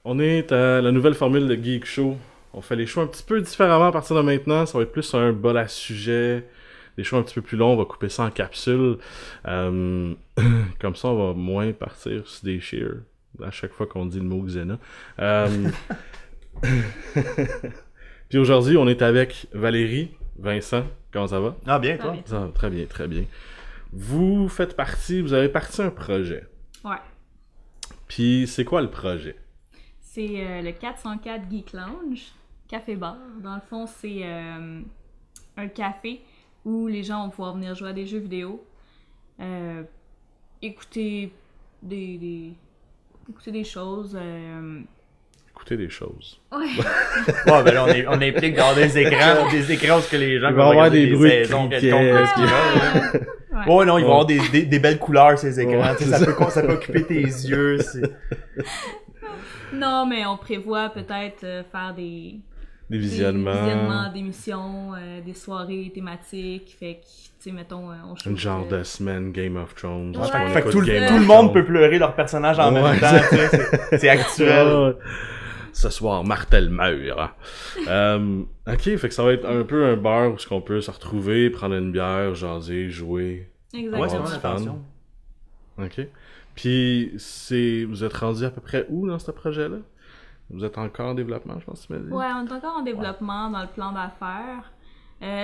On est à la nouvelle formule de Geek Show. On fait les shows un petit peu différemment à partir de maintenant. Ça va être plus un bol à sujet. Des shows un petit peu plus longs, on va couper ça en capsules. Comme ça, on va moins partir sur des shears à chaque fois qu'on dit le mot Xena. Puis aujourd'hui, on est avec Valérie, Vincent. Comment ça va? Ah, bien, toi? Ça va très bien, très bien. Vous faites partie, vous avez parti un projet. Ouais. Puis c'est quoi le projet? C'est le 404 Geek Lounge, café-bar. Dans le fond, c'est un café où les gens vont pouvoir venir jouer à des jeux vidéo, écouter écouter des choses. Écouter des choses. Ouais. Ouais, ben là, on implique dans des écrans où que les gens Il va y avoir des bruits de saisons criquets. Ouais, non, il va y avoir des belles couleurs, ces écrans. Ouais, tu sais, ça peut occuper tes yeux. Non, mais on prévoit peut-être faire des visionnements. d'émissions, des soirées thématiques. Fait que, tu sais, mettons, on choisit. Une genre de semaine Game of Thrones. Ouais. On Fait que écoute tout Game of le monde Thrones. peut pleurer leur personnage en même temps. Tu sais, c'est actuel. Ouais. Ce soir, Martel meurt. Ok, fait que ça va être un peu un bar où on peut se retrouver, prendre une bière, jaser, jouer. Exactement. Ouais, c'est avoir vraiment du fun. l'intention. Ok. Puis, vous êtes rendu à peu près où dans ce projet-là? Vous êtes encore en développement, je pense que tu m'as dit? Ouais, on est encore en développement dans le plan d'affaires.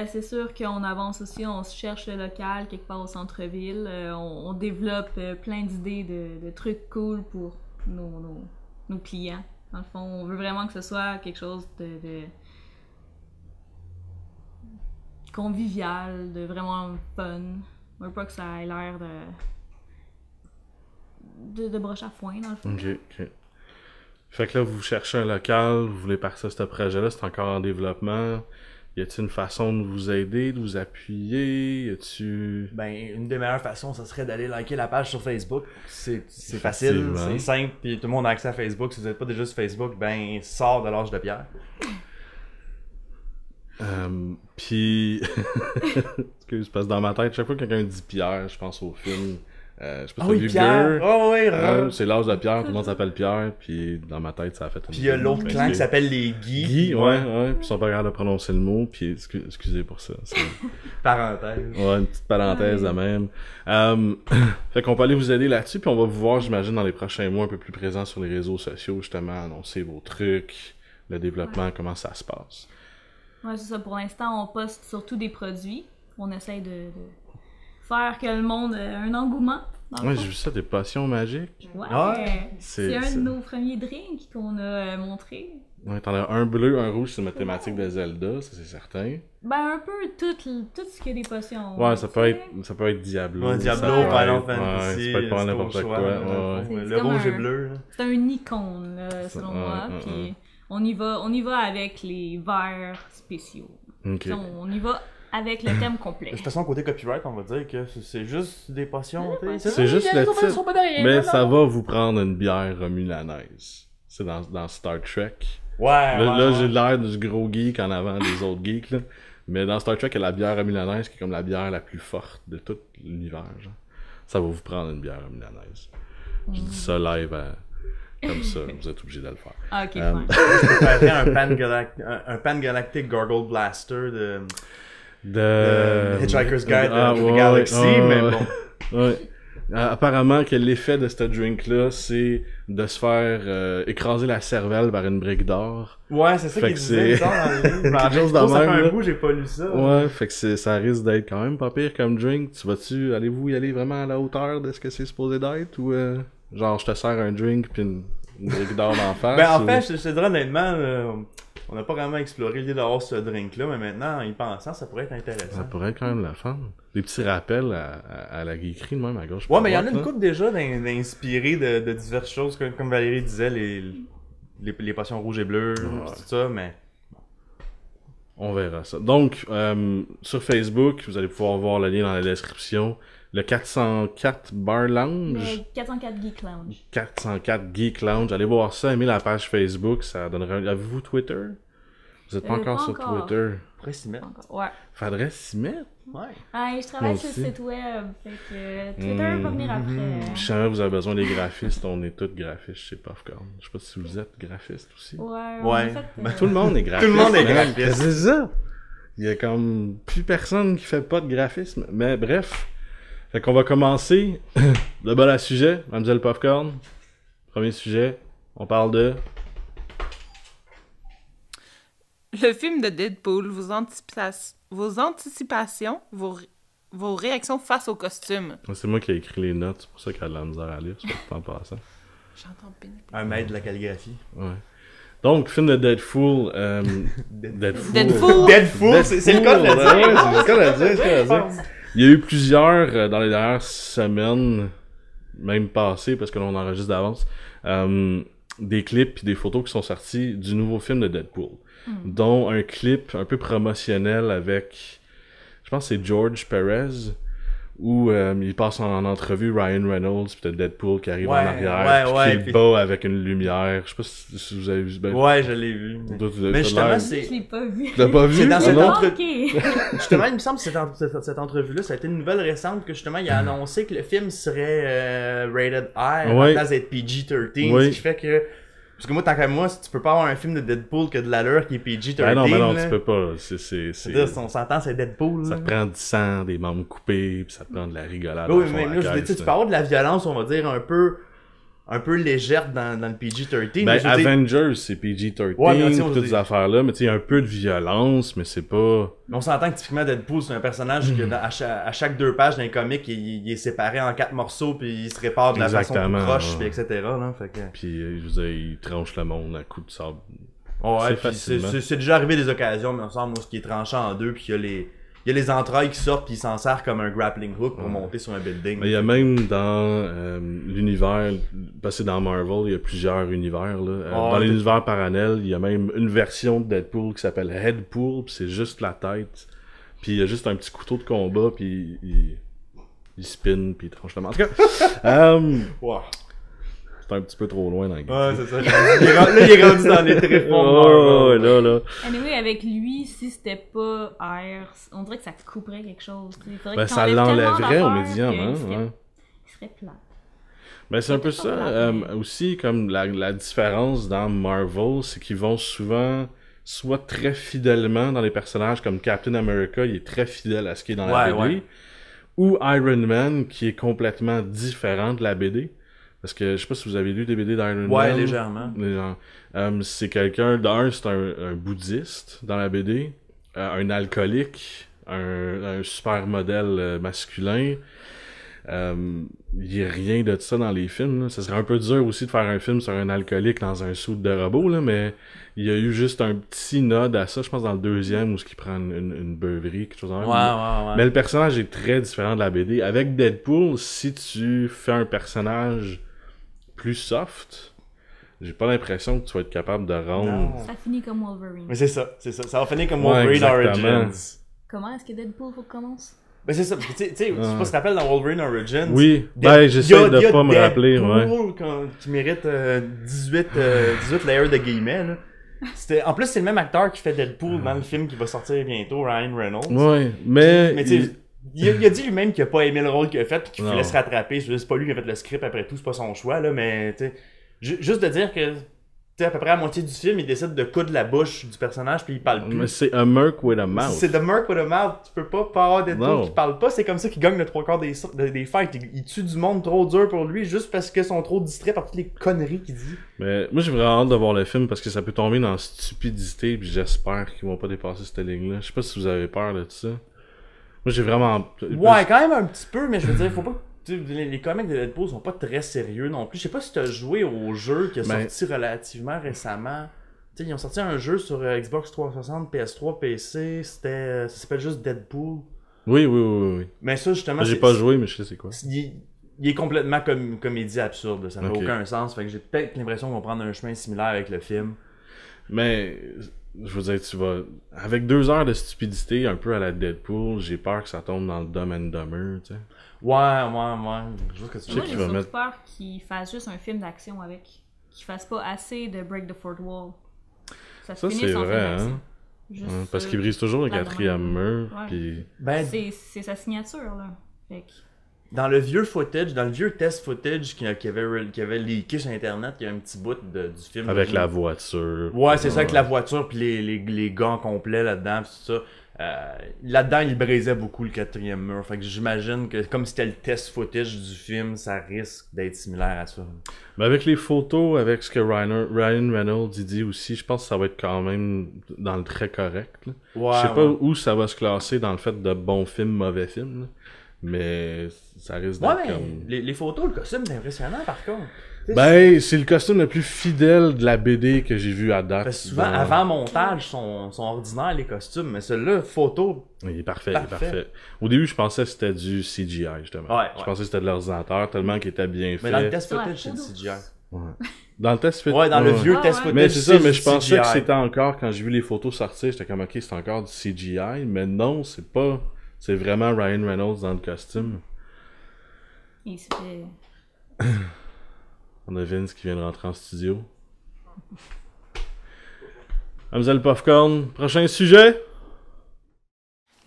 C'est sûr qu'on avance aussi, on se cherche le local quelque part au centre-ville. On développe plein d'idées de trucs cool pour nos clients. Dans le fond, on veut vraiment que ce soit quelque chose de convivial, de vraiment fun. On veut pas que ça ait l'air de broche à foin, dans le fond. Ok. Fait que là, vous cherchez un local, vous voulez partir ce projet-là, c'est encore en développement. Y a-t-il une façon de vous aider, de vous appuyer? Y a-tu... Ben, une des meilleures façons, ça serait d'aller liker la page sur Facebook. C'est facile, c'est simple, puis tout le monde a accès à Facebook. Si vous n'êtes pas déjà sur Facebook, ben, sors de l'âge de pierre. Puis... Excuse, parce que dans ma tête, chaque fois que quelqu'un dit Pierre, je pense au film... je sais pas si t'as vu Pierre! Geur. Oh oui, C'est l'âge de Pierre, tout le monde s'appelle Pierre, puis dans ma tête, ça a fait une... Puis il y a l'autre clan qui s'appelle les Guy. Guy, ouais, puis ils sont pas capables de prononcer le mot, puis excusez pour ça. Parenthèse. Ouais, une petite parenthèse de même. Fait qu'on peut aller vous aider là-dessus, puis on va vous voir, j'imagine, dans les prochains mois, un peu plus présents sur les réseaux sociaux, justement, annoncer vos trucs, le développement, comment ça se passe. Ouais, c'est ça. Pour l'instant, on poste surtout des produits. On essaye de faire que le monde ait un engouement. Ouais, j'ai vu ça, des potions magiques. Ouais. Ouais. C'est un de nos premiers drinks qu'on a montré. Ouais, t'en as un bleu, un rouge, c'est une thématique de Zelda, ça c'est certain. Ben, un peu tout ce qu'il y a des potions. Ouais, ça peut être Diablo. Ouais, Diablo, Final Fantasy, ça peut être pas n'importe quoi. Le rouge et bleu. C'est un icône, là, selon moi. Puis on y va avec les verres spéciaux. Okay. On y va avec le thème complet. De toute façon, côté copyright, on va dire que c'est juste des potions. C'est juste le titre, mais ça va vous prendre une bière romulanaise. C'est dans Star Trek. Là, j'ai l'air du gros geek en avant des autres geeks, là. Mais dans Star Trek, il y a la bière romulanaise qui est comme la bière la plus forte de tout l'univers. Genre. Ça va vous prendre une bière romulanaise. Je dis ça live comme ça, vous êtes obligé de le faire. Ah, ok, fine. un Pan-Galactic Gargle Blaster de Hitchhiker's Guide to the Galaxy, mais bon. Ouais. Apparemment que l'effet de ce drink-là, c'est de se faire écraser la cervelle par une brique d'or. Ouais, c'est ça qu'il disait dans le livre. Quelque chose de ça même, fait un là. bout, j'ai pas lu ça. Ouais, fait que ça risque d'être quand même pas pire comme drink. Allez-vous y aller vraiment à la hauteur de ce que c'est supposé d'être, ou genre je te sers un drink puis une brique d'or d'en face? Ben en fait, je te dirais honnêtement, on n'a pas vraiment exploré l'idée d'avoir ce drink-là, mais maintenant, en y pensant, ça pourrait être intéressant. Ça pourrait être quand même la fun. Des petits rappels à la geekerie de même à gauche. Ouais, mais il y en a une couple déjà d'inspirés de diverses choses, comme Valérie disait, les potions rouges et bleues, tout ça, mais... On verra ça. Donc, sur Facebook, vous allez pouvoir voir le lien dans la description. Le 404 Bar Lounge. Le 404 Geek Lounge. 404 Geek Lounge. Allez voir ça, aimez la page Facebook, ça donnerait... Avez-vous Twitter? Vous êtes pas encore sur Twitter. Faudrait s'y mettre. Ouais. Faudrait s'y mettre? Ouais. Je travaille sur le site web, fait que Twitter va venir après. Si jamais vous avez besoin des graphistes, on est tous graphistes chez Popcorn. Je sais pas si vous êtes graphiste aussi. Ouais. Tout le monde est graphiste. Tout le monde est graphiste. C'est ça. Il y a comme plus personne qui fait pas de graphisme. Mais bref. Fait qu'on va commencer de bas à sujet. Mademoiselle Popcorn. Premier sujet. On parle de... Le film de Deadpool, vos anticipations, vos réactions face au costume. C'est moi qui ai écrit les notes, c'est pour ça qu'elle a de la misère à lire, c'est pas en passant. J'entends bien. Un maître de la calligraphie. Ouais. Donc, film de Deadpool. Deadpool, c'est le cas de le dire. C'est le cas de le dire. Il y a eu plusieurs, dans les dernières semaines, même passées, parce que l'on enregistre d'avance, des clips et des photos qui sont sortis du nouveau film de Deadpool. Dont un clip un peu promotionnel avec, je pense que c'est George Perez, où il passe en entrevue Ryan Reynolds, puis t'as Deadpool qui arrive en arrière, puis qui bat avec une lumière. Je sais pas si vous avez vu. Ouais, je l'ai vu. Mais justement, c'est... Je l'ai pas vu. Tu l'as pas vu? C'est dans cette entrevue. Justement, il me semble que cette entrevue-là, ça a été une nouvelle récente que justement, il a annoncé que le film serait rated R à la place d'être PG-13, ce qui fait que... Parce que moi, tant qu'à moi, si tu peux pas avoir un film de Deadpool que de l'allure qui est PG-13. Ben non, tu peux pas. On s'entend, c'est Deadpool. Ça te prend du sang, des membres coupés, puis ça te prend de la rigolade. Oui, mais là, tu peux avoir de la violence, on va dire, un peu légère dans le PG-13. Ben, Avengers, c'est PG-13, toutes ces affaires-là, mais tu sais, il y a un peu de violence, mais c'est pas... On s'entend que typiquement Deadpool, c'est un personnage que à chaque 2 pages d'un comic, il est séparé en 4 morceaux, puis il se répare de la façon plus proche, puis etc. Là, fait que... Puis, je veux dire, il tranche le monde à coups de sable. Ouais, puis c'est déjà arrivé des occasions, mais on semble ce qui est tranchant en deux, puis il y a les entrailles qui sortent puis il s'en sert comme un grappling hook pour monter sur un building. Mais il y a même dans l'univers, parce que dans Marvel, il y a plusieurs univers là. Dans l'univers parallèle, il y a même une version de Deadpool qui s'appelle Headpool, puis c'est juste la tête. Puis il y a juste un petit couteau de combat, puis il spin, puis il tranche la main. En tout cas, c'est un petit peu trop loin dans le game. Ouais, c'est ça. Là, il est rendu dans les tréfonds de Marvel. là. Anyway, avec lui, si c'était pas R, on dirait que ça couperait quelque chose. Ben, ça l'enlèverait au médium, hein. Il serait plat. Ben, c'est un peu ça. Aussi, comme la différence dans Marvel, c'est qu'ils vont souvent soit très fidèlement dans les personnages, comme Captain America, il est très fidèle à ce qui est dans la BD, ou Iron Man, qui est complètement différent de la BD. Parce que je sais pas si vous avez lu des BD d'Iron Man. Ouais, légèrement. C'est quelqu'un, c'est un bouddhiste dans la BD, un alcoolique, un super modèle masculin. Il y a rien de ça dans les films. Là. Ça serait un peu dur aussi de faire un film sur un alcoolique dans un suit de robot, là, mais il y a eu juste un petit nod à ça, je pense dans le 2e, où il prend une beuverie, quelque chose comme ça. Ouais. Mais le personnage est très différent de la BD. Avec Deadpool, si tu fais un personnage plus soft, j'ai pas l'impression que tu vas être capable de rendre... Non. Ça finit comme Wolverine. Mais c'est ça. Ça va finir comme Wolverine Origins. Comment est-ce que Deadpool faut que commence? Ben c'est ça, tu sais, tu te rappelles dans Wolverine Origins? Oui, j'essaie de pas me rappeler, qui mérite 18 layers de guillemets, là. En plus, c'est le même acteur qui fait Deadpool dans le film qui va sortir bientôt, Ryan Reynolds. Ouais, mais il a dit lui-même qu'il a pas aimé le rôle qu'il a fait pis qu'il voulait se rattraper. C'est pas lui qui a fait le script après tout, c'est pas son choix, là, mais tu sais, juste de dire que à peu près à moitié du film, il décide de coudre la bouche du personnage puis il parle plus. Mais c'est a merc with a mouth. C'est the merc with a mouth. Tu peux pas avoir Deadpool qui parle pas. C'est comme ça qu'il gagne le 3/4 des fights. Il tue du monde trop dur pour lui juste parce qu'ils sont trop distraits par toutes les conneries qu'il dit. Mais moi, j'ai vraiment hâte de voir le film parce que ça peut tomber dans la stupidité puis j'espère qu'ils vont pas dépasser cette ligne-là. Je sais pas si vous avez peur de ça. Moi, j'ai vraiment... Ouais, quand même un petit peu, mais je veux dire, faut pas... Les comics de Deadpool sont pas très sérieux non plus. Je sais pas si t'as joué au jeu qui a sorti relativement récemment. T'sais, ils ont sorti un jeu sur Xbox 360, PS3, PC. Ça s'appelle juste Deadpool. Oui. Mais ça, justement... J'ai pas joué, mais je sais c'est quoi. Il est complètement comme comédie absurde. Ça n'a aucun sens. Fait que j'ai peut-être l'impression qu'on va prendre un chemin similaire avec le film. Mais... Je veux dire, tu vas... Avec 2 heures de stupidité, un peu à la Deadpool, j'ai peur que ça tombe dans le Dumb and Dumber, tu sais. Ouais. Je vois que tu Moi, j'ai surtout peur qu'il fasse juste un film d'action avec. Qu'il fasse pas assez de Break the Fourth Wall. Ça c'est vrai, hein. Parce qu'il brise toujours le 4e mur. Puis... C'est sa signature, là. Fait que... Dans le vieux footage, dans le vieux test footage qui avait leaké sur Internet, il y a un petit bout du film. Avec la voiture. Ouais, c'est ça, avec la voiture, puis les gants complets là-dedans, pis tout ça. Là-dedans, il brisait beaucoup le 4e mur. Fait que j'imagine que comme c'était le test footage du film, ça risque d'être similaire à ça. Mais avec les photos, avec ce que Ryan Reynolds dit aussi, je pense que ça va être quand même dans le très correct. Là. Ouais, je sais pas où ça va se classer dans le fait de bon film, mauvais film. Là. Mais ça risque d'être comme... Les photos, le costume, c'est impressionnant par contre. Ben, c'est le costume le plus fidèle de la BD que j'ai vu à date. Parce que souvent, avant montage, sont ordinaires les costumes, mais celui-là, photo... Il est parfait, il est parfait. Au début, je pensais que c'était du CGI, justement. Je pensais que c'était de l'ordinateur, tellement qu'il était bien fait. Mais dans le test footage, c'est du CGI. Ouais. Dans le test footage... Ouais, dans le vieux test footage, mais c'est ça, mais je pensais que c'était encore, quand j'ai vu les photos sortir, j'étais comme, ok, c'est encore du CGI, mais non, c'est pas... C'est vraiment Ryan Reynolds dans le costume. Il se fait... On a Vince qui vient de rentrer en studio. Mademoiselle Popcorn, prochain sujet?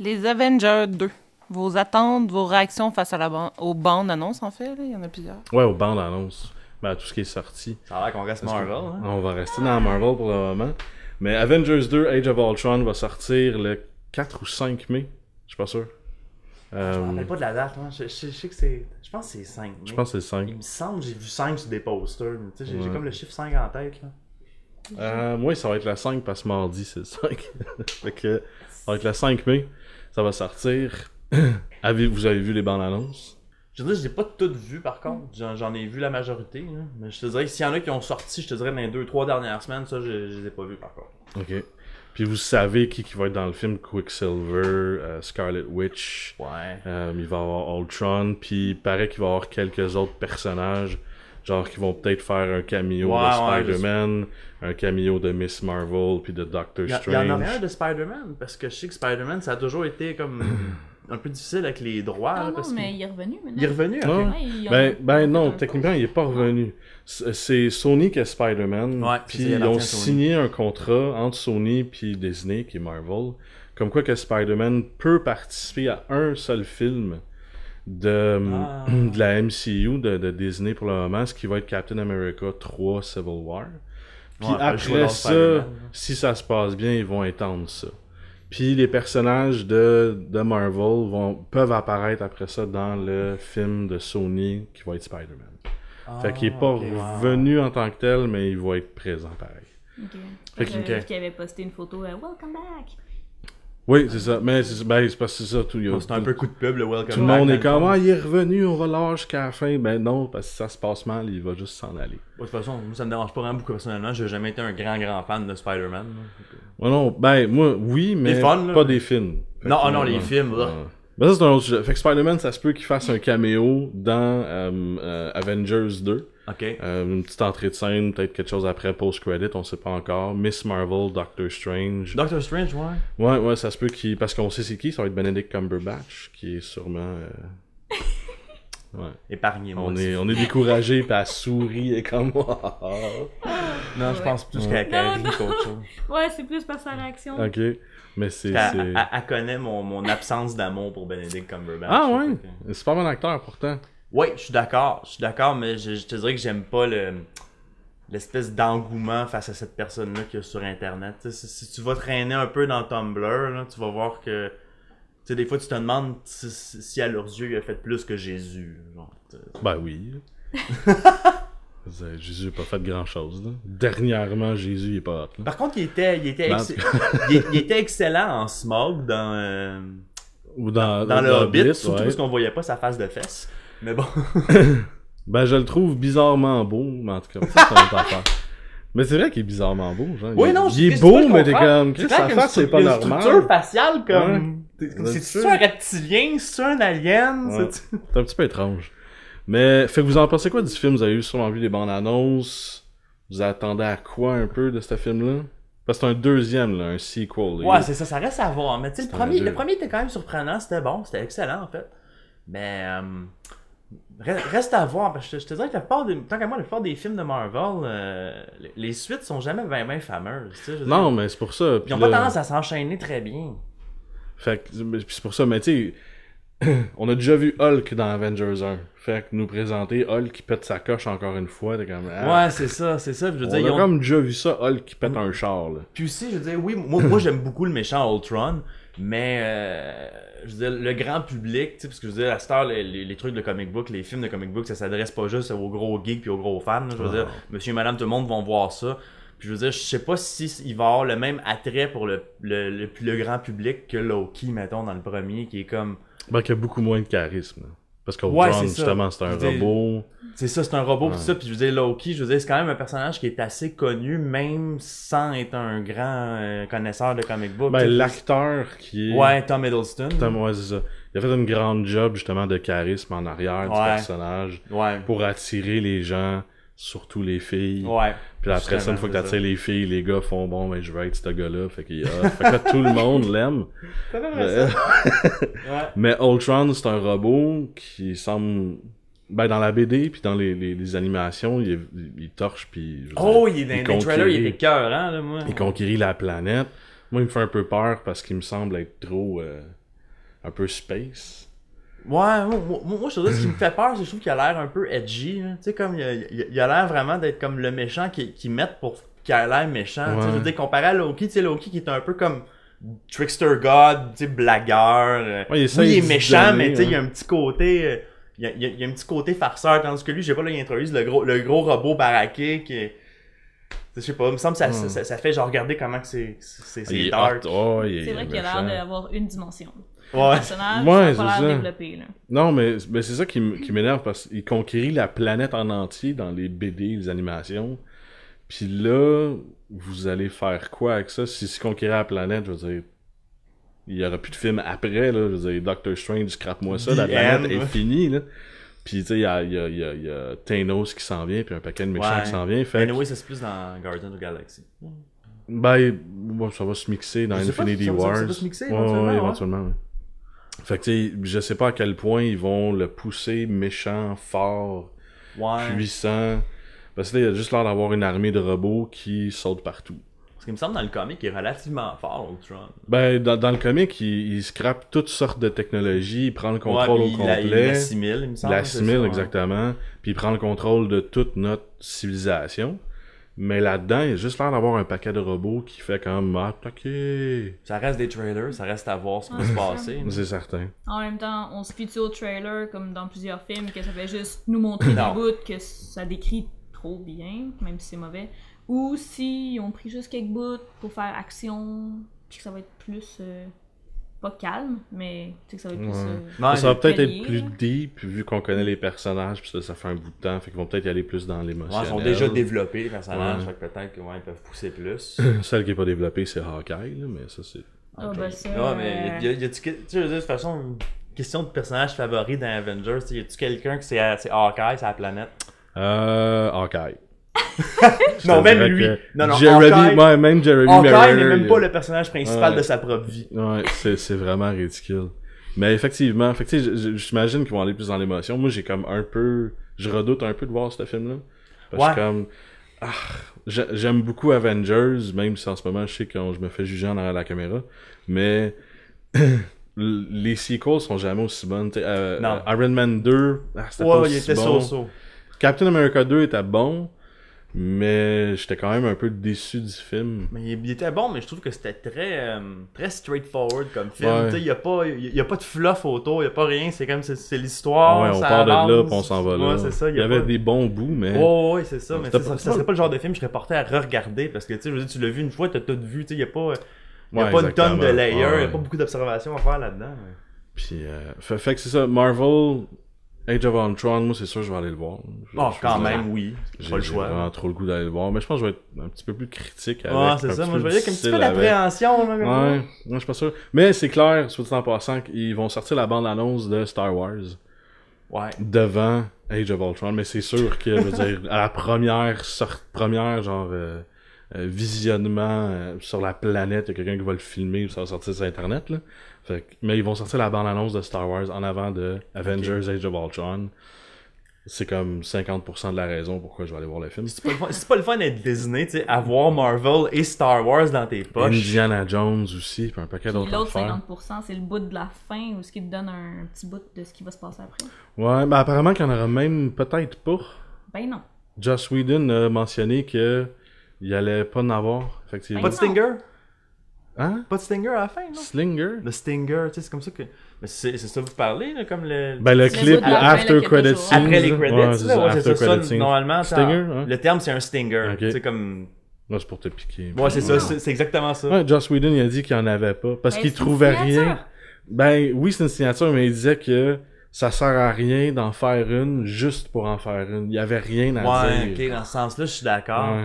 Les Avengers 2. Vos attentes, vos réactions face à aux bandes annonces, en fait, là. Il y en a plusieurs. Ouais, aux bandes annonces. Ben, à tout ce qui est sorti. Ça a l'air qu'on reste Marvel. Hein? On va rester dans Marvel pour le moment. Mais Avengers 2, Age of Ultron va sortir le 4 ou 5 mai. Je suis pas sûr. Je me rappelle pas de la date. Hein. Je sais que c'est... Je pense que c'est 5 mai. Je pense que c'est 5. Il me semble que j'ai vu 5 sur des posters. J'ai comme le chiffre 5 en tête. Là. Moi, ça va être le 5 parce que mardi, c'est le 5. Fait que, ça va être le 5 mai. Ça va sortir. Vous avez vu les bandes annonces? Je te dirais, je les ai pas toutes vues par contre. J'en ai vu la majorité. Là. Mais je te dirais que s'il y en a qui ont sorti, je te dirais dans les 2-3 dernières semaines, ça, je les ai pas vues par contre. Ok. Puis vous savez qui va être dans le film? Quicksilver, Scarlet Witch. Ouais. Il va y avoir Ultron. Puis il paraît qu'il va y avoir quelques autres personnages. Genre qui vont peut-être faire un cameo de Spider-Man, un cameo de Miss Marvel, puis de Doctor Strange. Il y en aurait un de Spider-Man, parce que je sais que Spider-Man, ça a toujours été comme un peu difficile avec les droits. Non, là, parce mais il est revenu maintenant. Il est revenu, ok. Ben non, techniquement, il est pas revenu. C'est Sony qui est Spider-Man, puis ils ont signé un contrat entre Sony puis Disney, qui est Marvel, comme quoi que Spider-Man peut participer à un seul film de la MCU de Disney pour le moment, ce qui va être Captain America 3 Civil War. Puis après ça, si ça se passe bien, ils vont étendre ça. Puis les personnages de Marvel peuvent apparaître après ça dans le film de Sony qui va être Spider-Man. Fait qu'il est pas revenu en tant que tel, mais il va être présent pareil. Ok. Fait qu'il avait posté une photo Welcome back. Oui, c'est ça. Mais c'est parce que c'est ça. C'est un peu coup de pub, le Welcome Back. Tout le monde est comme, il est revenu, on va l'âge jusqu'à la fin. Ben non, parce que si ça se passe mal, il va juste s'en aller. De toute façon, moi, ça me dérange pas vraiment beaucoup personnellement. J'ai jamais été un grand fan de Spider-Man. Ouais, non, ben moi, oui, mais pas des films. Non, les films, là. Ben ça, c'est un autre sujet. Fait que Spider-Man, ça se peut qu'il fasse un caméo dans Avengers 2. Ok. Une petite entrée de scène, peut-être quelque chose après post-credit, on sait pas encore. Miss Marvel, Doctor Strange. Doctor Strange, ouais. Ouais, ça se peut qu'il... Parce qu'on sait c'est qui, ça va être Benedict Cumberbatch, qui est sûrement... Ouais. Épargnez-moi. On est découragé, pis elle sourit et comme... Non, je pense plus qu'elle rit qu'autre chose. Ouais, c'est plus par sa réaction. Ok. Mais c'est... Elle connaît mon absence d'amour pour Benedict Cumberbatch. Ah ouais? C'est pas bon acteur, pourtant. Oui, je suis d'accord, mais je te dirais que j'aime pas l'espèce d'engouement face à cette personne-là qu'il y a sur Internet. Si tu vas traîner un peu dans Tumblr, là, tu vas voir que des fois tu te demandes si à leurs yeux il a fait plus que Jésus. Genre, ben oui. Jésus n'a pas fait grand-chose. Là. Dernièrement, Jésus il est pas hot. Là. Par contre, il était excellent en Smog dans le Hobbit, surtout parce qu'on voyait pas sa face de fesse. Mais bon. Ben, je le trouve bizarrement beau, mais en tout cas, ça, c'est une autre affaire. Mais c'est vrai qu'il est bizarrement beau, genre. Oui, non, il est beau, mais t'es comme, sa face, c'est pas normal. Une structure faciale, comme. C'est-tu un reptilien? C'est-tu un alien? Ouais. C'est un petit peu étrange. Mais, fait que vous en pensez quoi du film? Vous avez sûrement vu les bandes annonces. Vous attendez à quoi un peu de ce film-là? Parce que c'est un deuxième, là, un sequel. Ouais, c'est ça reste à voir. Mais tu sais, le premier était quand même surprenant, c'était bon, c'était excellent, en fait. Mais Reste à voir, parce que je te dirais que tant qu'à moi, la plupart des films de Marvel, les suites sont jamais bien fameuses. Tu sais, non, mais c'est pour ça. Ils ont pas tendance à s'enchaîner très bien. Fait que c'est pour ça, mais tu sais, on a déjà vu Hulk dans Avengers 1. Fait que nous présenter Hulk qui pète sa coche encore une fois, t'es comme... Ouais, c'est ça. Je veux dire, on a comme déjà vu ça, Hulk qui pète un char, là. Puis aussi, je veux dire, oui, moi j'aime beaucoup le méchant Ultron, mais je veux dire, le grand public, tu sais, parce que je veux dire, à cette heure, les trucs de comic book, les films de comic book, ça s'adresse pas juste aux gros geeks puis aux gros fans, là, je veux dire, monsieur et madame, tout le monde vont voir ça. Puis je veux dire, je sais pas si il va avoir le même attrait pour le grand public que Loki, mettons, dans le premier, qui est comme... Ben, qui a beaucoup moins de charisme. Parce qu'Ultron, justement, c'est un robot. C'est ça, c'est un robot, pis ça. Puis je veux dire, Loki, je veux dire, c'est quand même un personnage qui est assez connu, même sans être un grand connaisseur de comic book. Ben, l'acteur qui est... Ouais, Tom Hiddleston. Ouais, c'est ça. Il a fait une grande job, justement, de charisme en arrière du personnage. Ouais. Pour attirer les gens, surtout les filles. Ouais. Puis après ça, une fois que t'attires les filles, les gars font bon, ben je vais être ce gars-là. Fait que tout le monde l'aime. C'est vrai ça. Ouais. Mais Ultron, c'est un robot qui semble... Ben, dans la BD, puis dans les animations, il torche, puis... Il est dans les trailers, il est écœurant, là, moi. Il conquérit la planète. Moi, il me fait un peu peur parce qu'il me semble être trop... un peu space. Ouais, moi je te dis, ce qui me fait peur, c'est que je trouve qu'il a l'air un peu edgy. Tu sais, comme il a l'air vraiment d'être comme le méchant qui mettent pour qu'il ait l'air méchant. Ouais. Je veux dire, comparé à Loki, tu sais, Loki qui est un peu comme trickster god, tu sais, blagueur. Ouais, il est méchant, mais tu sais, il y a un petit côté... Il y a un petit côté farceur, tandis que lui, je sais pas, là, il introduit le gros robot baraqué qui est... Je sais pas, il me semble que ça fait genre regarder comment que c'est dark. C'est vrai qu'il a l'air d'avoir une dimension. Ouais. Le personnage, ça a pas l'air développé, là. Non, mais c'est ça qui m'énerve parce qu'il conquérit la planète en entier dans les BD, les animations. Puis là, vous allez faire quoi avec ça? Si conquérir la planète, je veux dire, il y aura plus de films après, là. Je veux dire, Doctor Strange, scrape-moi ça, la planète est finie, là. Puis tu sais, il y a Thanos qui s'en vient, puis un paquet de méchants qui s'en vient. Fait ça c'est plus dans Guardians of the Galaxy. Ben, bon, ça va se mixer dans Infinity Wars. Ça va se mixer éventuellement, ouais. Fait que tu sais, je sais pas à quel point ils vont le pousser méchant, fort, puissant. Parce que là, il a juste l'air d'avoir une armée de robots qui sautent partout. Parce qu'il me semble dans le comic, il est relativement fort, Ultron. Ben, dans le comic, il scrape toutes sortes de technologies, il prend le contrôle au complet. Il l'assimile, il me semble. Il l'assimile, exactement. Puis il prend le contrôle de toute notre civilisation. Mais là-dedans, il a juste l'air d'avoir un paquet de robots qui fait comme attaquer. Ça reste des trailers, ça reste à voir ce qui va se passer. C'est certain. En même temps, on se fie au trailer, comme dans plusieurs films, que ça fait juste nous montrer des bouts que ça décrit trop bien, même si c'est mauvais. Ou si ils ont pris juste quelques bouts pour faire action, puis que ça va être plus... pas calme, mais tu sais que ça va être plus... ça va peut-être être plus deep, vu qu'on connaît les personnages, puis ça fait un bout de temps, fait qu'ils vont peut-être y aller plus dans l'émotionnel. Ouais, ils sont déjà développés, les personnages, fait que peut-être qu'ils peuvent pousser plus. Celle qui est pas développée, c'est Hawkeye, là, mais ça, c'est... mais y a-tu... Tu sais, de toute façon, une question de personnage favori dans Avengers, y a-tu quelqu'un que c'est Hawkeye, c'est la planète? Hawkeye. Non, même lui. Non, Jeremy, même Jeremy Hawkeye n'est même pas le personnage principal de sa propre vie. Ouais, c'est vraiment ridicule. Mais effectivement, j'imagine qu'ils vont aller plus dans l'émotion. Moi, j'ai comme un peu... Je redoute un peu de voir ce film-là. Parce que comme... j'aime beaucoup Avengers, même si en ce moment, je sais que je me fais juger en arrière de la caméra. Mais... les sequels sont jamais aussi bonnes. Iron Man 2, c'était pas aussi bon. So. Captain America 2 était bon. Mais j'étais quand même un peu déçu du film. Mais il était bon, mais je trouve que c'était très straightforward comme film. Il y a pas de fluff autour, il y a pas rien, c'est comme c'est l'histoire. Ouais, on part de là, puis on s'en va là. Ouais, c'est ça, il y avait des bons bouts, mais. Ouais, c'est ça. Mais ça serait pas le genre de film que je serais porté à re-regarder parce que tu l'as vu une fois, t'as tout vu, il y a pas une tonne de layers, il y a pas beaucoup d'observations à faire là-dedans. Puis fait que c'est ça, Marvel. Age of Ultron, moi c'est sûr je vais aller le voir. Quand même, oui. J'ai pas le choix. J'ai vraiment trop le goût d'aller le voir, mais je pense que je vais être un petit peu plus critique avec. Ouais, c'est ça. Moi je vais dire qu'un petit peu d'appréhension. Ouais, je suis pas sûr. Mais c'est clair, soit dit en passant, qu'ils vont sortir la bande-annonce de Star Wars. Ouais. Devant Age of Ultron, mais c'est sûr que, je veux dire, à la première genre visionnement sur la planète, il y a quelqu'un qui va le filmer, ça va sortir sur Internet là. Mais ils vont sortir la bande-annonce de Star Wars en avant de Avengers Age of Ultron. c'est comme 50% de la raison pourquoi je vais aller voir le film. C'est pas le fun d'être Disney, tu sais, avoir Marvel et Star Wars dans tes poches. Indiana Jones aussi, puis un paquet d'autres affaires. L'autre 50%, c'est le bout de la fin, ou ce qui te donne un petit bout de ce qui va se passer après. Ouais, ben apparemment qu'il y en aura même peut-être pas. Ben non. Joss Whedon a mentionné que il allait pas en avoir, effectivement. Pas de Stinger? Hein? Pas de Stinger à la fin, non? Slinger? Le Stinger, tu sais, c'est comme ça que... Mais c'est ça que vous parlez, là, comme le... Ben le clip, le after credit scene. Après les credits, ouais, là, c'est ça. Normalement, Stinger, hein? Le terme, c'est un Stinger. Okay. C'est comme... Là, c'est pour te piquer. Ouais, c'est ça, c'est exactement ça. Ouais, Joss Whedon, il a dit qu'il en avait pas. Parce qu'il trouvait rien. Ben oui, c'est une signature, mais il disait que ça sert à rien d'en faire une juste pour en faire une. Il y avait rien à dire. Ouais, ok, dans ce sens-là, je suis d'accord. Ouais.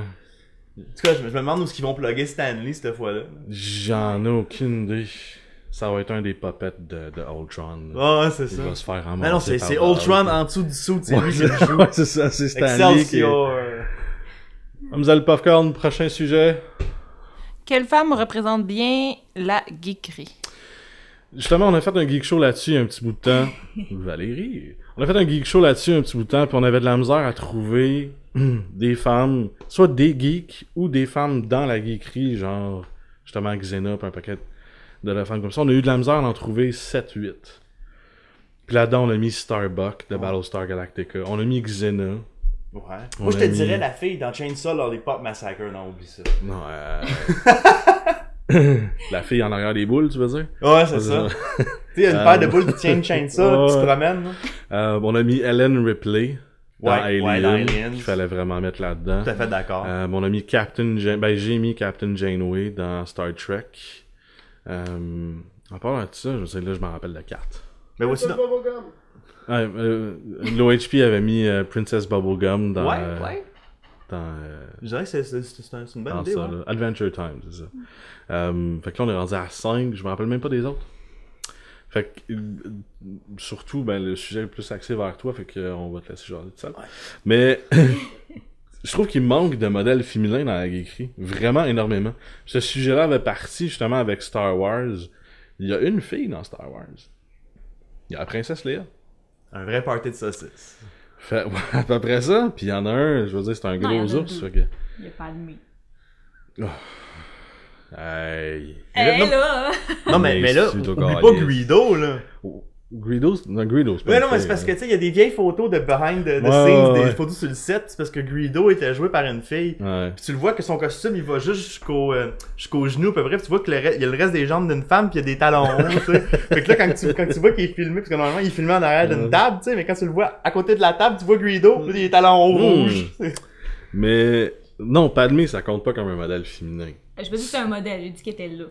En tout cas, je me demande où est-ce qu'ils vont plugger Stanley cette fois-là. J'en ai aucune idée. Ça va être un des puppets de Ultron. Ah, ouais, c'est ça. Il va se faire ramasser. Mais non, c'est Ultron en dessous du sou, c'est lui qui le joue. Ouais, c'est ça, c'est Stanley qui est... Hamza le Popcorn, prochain sujet. Quelle femme représente bien la geekerie? Justement, on a fait un geek show là-dessus il y a un petit bout de temps. Valérie. On a fait un geek show là-dessus un petit bout de temps, puis on avait de la misère à trouver des femmes, soit des geeks ou des femmes dans la geekerie, genre justement Xena, puis un paquet de femmes comme ça. On a eu de la misère à en trouver 7-8. Puis là-dedans, on a mis Starbuck de Battlestar Galactica. On a mis Xena. Ouais. Moi, je te dirais la fille dans Chainsaw Lollipop Massacre. Non, oublie ça. Non, la fille en arrière des boules, tu veux dire? Ouais, c'est ça. Tu sais, il y a une paire de boules qui tient une chainsaw, qui se promène. On a mis Ellen Ripley dans Alien. Ouais, dans Aliens. Qu'il fallait vraiment mettre là-dedans. Tout à fait d'accord. On a mis j'ai mis Captain Janeway dans Star Trek. En parlant de ça, je sais, là, je m'en rappelle de 4. Mais voici dans... l'OHP avait mis Princess Bubblegum dans... Ouais. Je dirais que c'est une bonne idée. Ça, ouais. Adventure Time, c'est ça. Fait que là, on est rendu à 5. Je me rappelle même pas des autres. Fait que, surtout, ben, le sujet est plus axé vers toi, fait qu'on va te laisser jaser tout seul. Ouais. Mais, je trouve qu'il manque de modèles féminins dans la geekerie. Vraiment énormément. Ce sujet-là avait parti, justement, avec Star Wars. Il y a une fille dans Star Wars. Il y a la princesse Leia. Un vrai party de saucisses. Fait, ouais, à peu près ça. Puis il y en a un, je veux dire, c'est un gros ours. Fait que... Il a pas de mie. Oh. Hey. Là! Non, mais là, oublie pas Greedo, là. Greedo, c'est pas ouais, non, mais c'est parce que, tu sais, il y a des vieilles photos de behind the scenes, des photos sur le set, c'est parce que Greedo était joué par une fille. Ouais. Puis tu le vois que son costume, il va juste jusqu'au genou, à peu près, puis tu vois qu'il y a le reste des jambes d'une femme, puis il y a des talons hauts, tu sais. Fait que là, quand tu vois qu'il est filmé, parce que normalement, il est filmé en arrière d'une table, tu sais, mais quand tu le vois à côté de la table, tu vois Greedo, puis il a des talons hauts rouges. Mais, non, Padmé, ça compte pas comme un modèle féminin. Je me dis que c'est un modèle, j'ai dit qu'elle était là.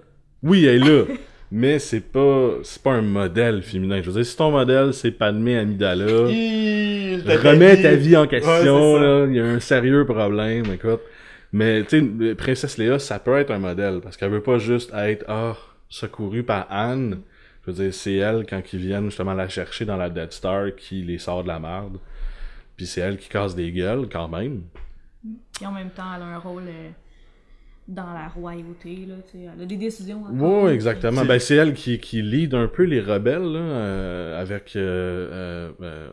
Oui, elle est là. Mais c'est pas un modèle féminin. Je veux dire, si ton modèle, c'est Padmé Amidala, remets ta vie en question, ouais, là. Il y a un sérieux problème, écoute. Mais, tu sais, Princesse Leia, ça peut être un modèle. Parce qu'elle veut pas juste être, secourue par Anne. Je veux dire, c'est elle, quand ils viennent justement la chercher dans la Death Star, qui les sort de la merde. Puis c'est elle qui casse des gueules, quand même. Et en même temps, elle a un rôle... dans la royauté, là, tu sais, elle a des décisions. Oui, exactement. Ben, c'est elle qui lead un peu les rebelles, là, avec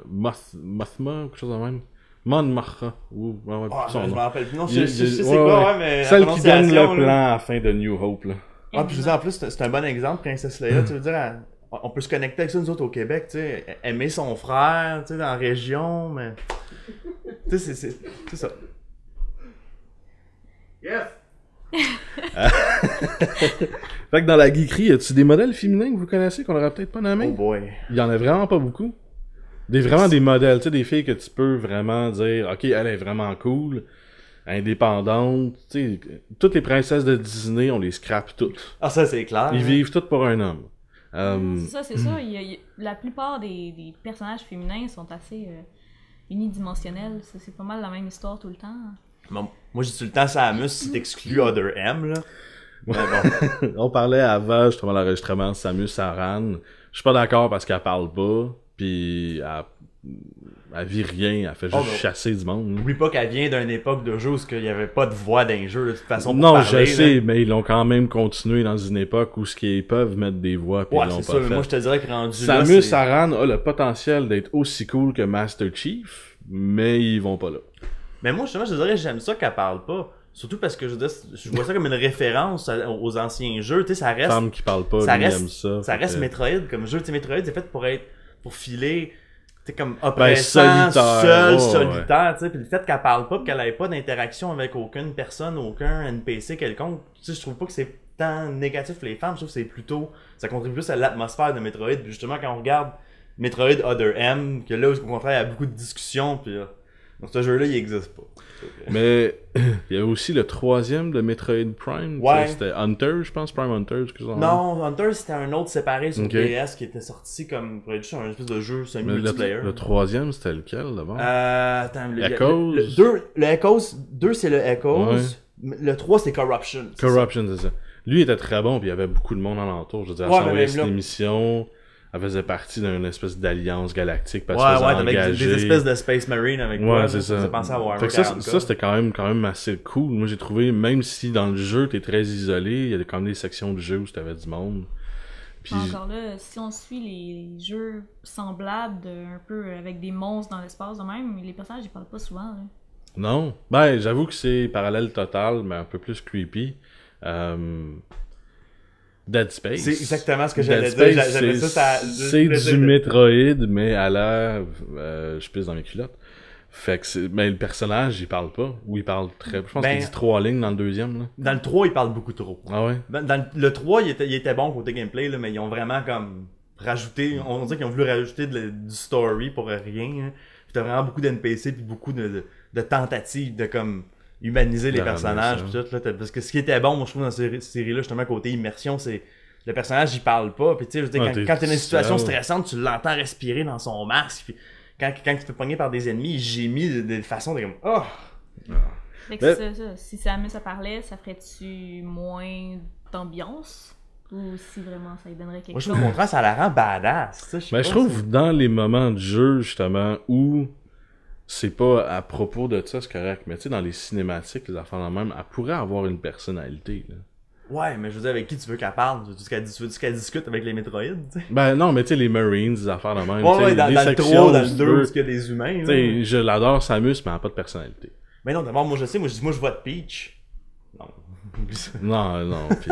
Mothma, quelque chose de même. Mon Mothma. Je me rappelle plus. Non, je sais c'est quoi, ouais, mais celle qui donne le plan à la fin de New Hope, là. Ah, puis je veux dire, en plus, c'est un bon exemple, Princesse Leia, tu veux dire, on peut se connecter avec ça, nous autres, au Québec, tu sais, aimer son frère, tu sais, dans la région, mais... Tu sais, c'est ça. Yes! Fait que dans la geekerie, y a-tu des modèles féminins que vous connaissez qu'on aurait peut-être pas nommés? Oh boy. Il y en a vraiment pas beaucoup. Vraiment des modèles, tu sais, des filles que tu peux vraiment dire, ok, elle est vraiment cool, indépendante, tu sais, toutes les princesses de Disney, on les scrape toutes. Ah, ça c'est clair. Ils vivent toutes pour un homme. C'est ça. La plupart des personnages féminins sont assez unidimensionnels. C'est pas mal la même histoire tout le temps. Bon, moi, j'ai tout le temps ça amuse si t'exclus Other M, là. Bon. On parlait avant, justement, l'enregistrement de Samus Aran. Je suis pas d'accord parce qu'elle parle pas, pis elle vit rien, elle fait juste chasser du monde. Oublie pas qu'elle vient d'une époque de jeu où il y avait pas de voix dans les jeux, de toute façon, pour non, parler, je sais, mais ils l'ont quand même continué dans une époque où ils peuvent mettre des voix, pis ils l'ont pas fait. Moi, je te dirais que rendu Samus Aran a le potentiel d'être aussi cool que Master Chief, mais ils vont pas là. Mais moi, justement, je dirais, j'aime ça qu'elle parle pas. Surtout parce que je vois ça comme une référence aux anciens jeux. Tu sais, ça reste. Femme qui parle pas, ça reste, ça. Ça reste Metroid comme jeu. Tu sais, Metroid, c'est fait pour filer. Tu sais, comme oppressant, solitaire, tu sais. Puis le fait qu'elle parle pas, qu'elle ait pas d'interaction avec aucune personne, aucun NPC quelconque, tu sais, je trouve pas que c'est tant négatif pour les femmes. Je trouve que c'est plutôt. Ça contribue plus à l'atmosphère de Metroid. Puis justement, quand on regarde Metroid Other M, que là, au contraire, il y a beaucoup de discussions, puis donc ce jeu-là, il existe pas. Mais il y a aussi le 3e de Metroid Prime. Ouais. C'était Hunter, je pense, Prime Hunter. Non, Hunter, c'était un autre séparé sur PS qui était sorti comme pour être juste un espèce de jeu semi-multiplayer. Le 3e, c'était lequel d'abord? Attends, Echoes? Le Echoes, 2 c'est le Echoes. Ouais. Le 3 c'est Corruption. Corruption, c'est ça. Lui, il était très bon, puis il y avait beaucoup de monde alentour. Je veux dire, elle s'envoyait sur l'émission. Elle faisait partie d'une espèce d'alliance galactique parce que avec des espèces de Space Marine avec toi. C'est ça. Pensé à Warhammer. Ça c'était quand même assez cool. Moi j'ai trouvé, même si dans le jeu t'es très isolé, il y a quand même des sections du jeu où t'avais du monde. Puis... Encore là, si on suit les jeux semblables un peu avec des monstres dans l'espace de même, les personnages ils parlent pas souvent. Là. Non. Ben j'avoue que c'est parallèle total, mais un peu plus creepy. Dead Space. C'est exactement ce que j'allais dire. C'est du Metroid, mais à la je pisse dans mes culottes. Fait que mais le personnage, il parle pas. Ou il parle très... Je pense qu'il dit 3 lignes dans le 2e. Là. Dans le 3, il parle beaucoup trop. Ah ouais? Dans le 3, il était bon côté gameplay, là, mais ils ont vraiment comme rajouté... On dirait qu'ils ont voulu rajouter du story pour rien. Hein. Puis t'as vraiment beaucoup d'NPC puis beaucoup de tentatives de comme... humaniser les personnages pis tout, là, parce que ce qui était bon moi je trouve dans cette série-là justement côté immersion, c'est le personnage il parle pas, puis tu sais je veux dire quand t'es dans une situation stressante tu l'entends respirer dans son masque, puis quand il te fait pogner par des ennemis il gémit de façon de comme Fait que c'est ça. Si Samus ça parlait, ça ferait-tu moins d'ambiance? Ou si vraiment ça lui donnerait quelque chose? Moi je trouve au contraire ça la rend badass, ça, je trouve dans les moments de jeu justement où c'est pas à propos de ça, c'est correct. Mais tu sais, dans les cinématiques, les affaires de même, elle pourrait avoir une personnalité, là. Ouais, mais je veux dire, avec qui tu veux qu'elle parle? Tu veux qu'elle discute avec les Metroid, tu sais? Ben non, mais tu sais, les Marines, les affaires de même. Ouais, dans le 3, dans le 2, où il y a des humains. Tu sais, je l'adore, Samus, mais elle n'a pas de personnalité. Mais non, d'abord, moi je sais, moi je vote Peach. Non. non, pis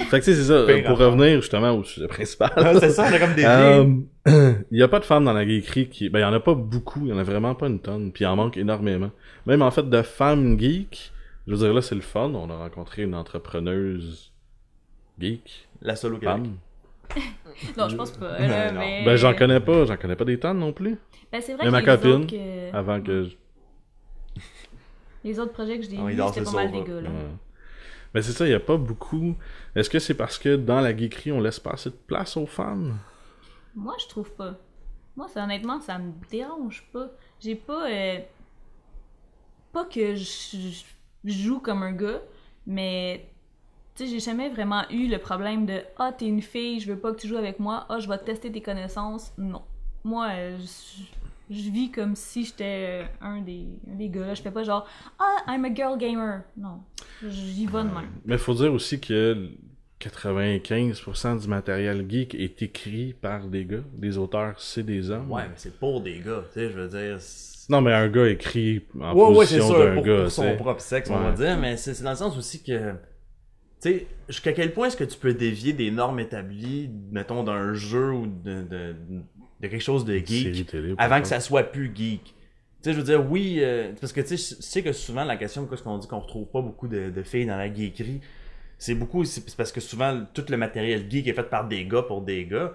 fait que tu sais, c'est ça, pour revenir justement au sujet principal. C'est ça, on a comme des il y a pas de femmes dans la geekerie qui... Ben, il y en a pas beaucoup, il y en a vraiment pas une tonne, puis il en manque énormément. Même en fait, de femmes geeks, je veux dire, là, c'est le fun, on a rencontré une entrepreneuse geek. La solo femme. Non, je pense pas. Mais... Ben, j'en connais pas des tonnes non plus. Ben, c'est vrai mais que ma copine, avant que... Les autres projets que je l'ai mis, c'était pas mal des gars, là. Ouais. Mais c'est ça, il y a pas beaucoup... Est-ce que c'est parce que dans la geekerie, on laisse pas assez de place aux femmes? Moi, je trouve pas. Moi, honnêtement, ça me dérange pas. J'ai pas... Pas que je joue comme un gars, mais... Tu sais, j'ai jamais vraiment eu le problème de « Ah, t'es une fille, je veux pas que tu joues avec moi. Ah, je vais tester tes connaissances. » Non. Moi, je vis comme si j'étais un des gars. Je fais pas genre « Ah, I'm a girl gamer. » Non. J'y vais de même. Mais faut dire aussi que 95% du matériel geek est écrit par des gars. Des auteurs, c'est des hommes. Ouais, mais c'est pour des gars. Tu sais, je veux dire... Non, mais un gars écrit en position d'un gars. Pour son propre sexe, on va dire. Mais c'est dans le sens aussi que... Tu sais, jusqu'à quel point est-ce que tu peux dévier des normes établies, mettons, d'un jeu ou de quelque chose de geek avant que ça soit plus geek? Tu sais, je veux dire, oui, parce que tu sais que souvent la question, qu'est-ce qu'on dit qu'on retrouve pas beaucoup de filles dans la geekerie, c'est parce que souvent tout le matériel geek est fait par des gars pour des gars.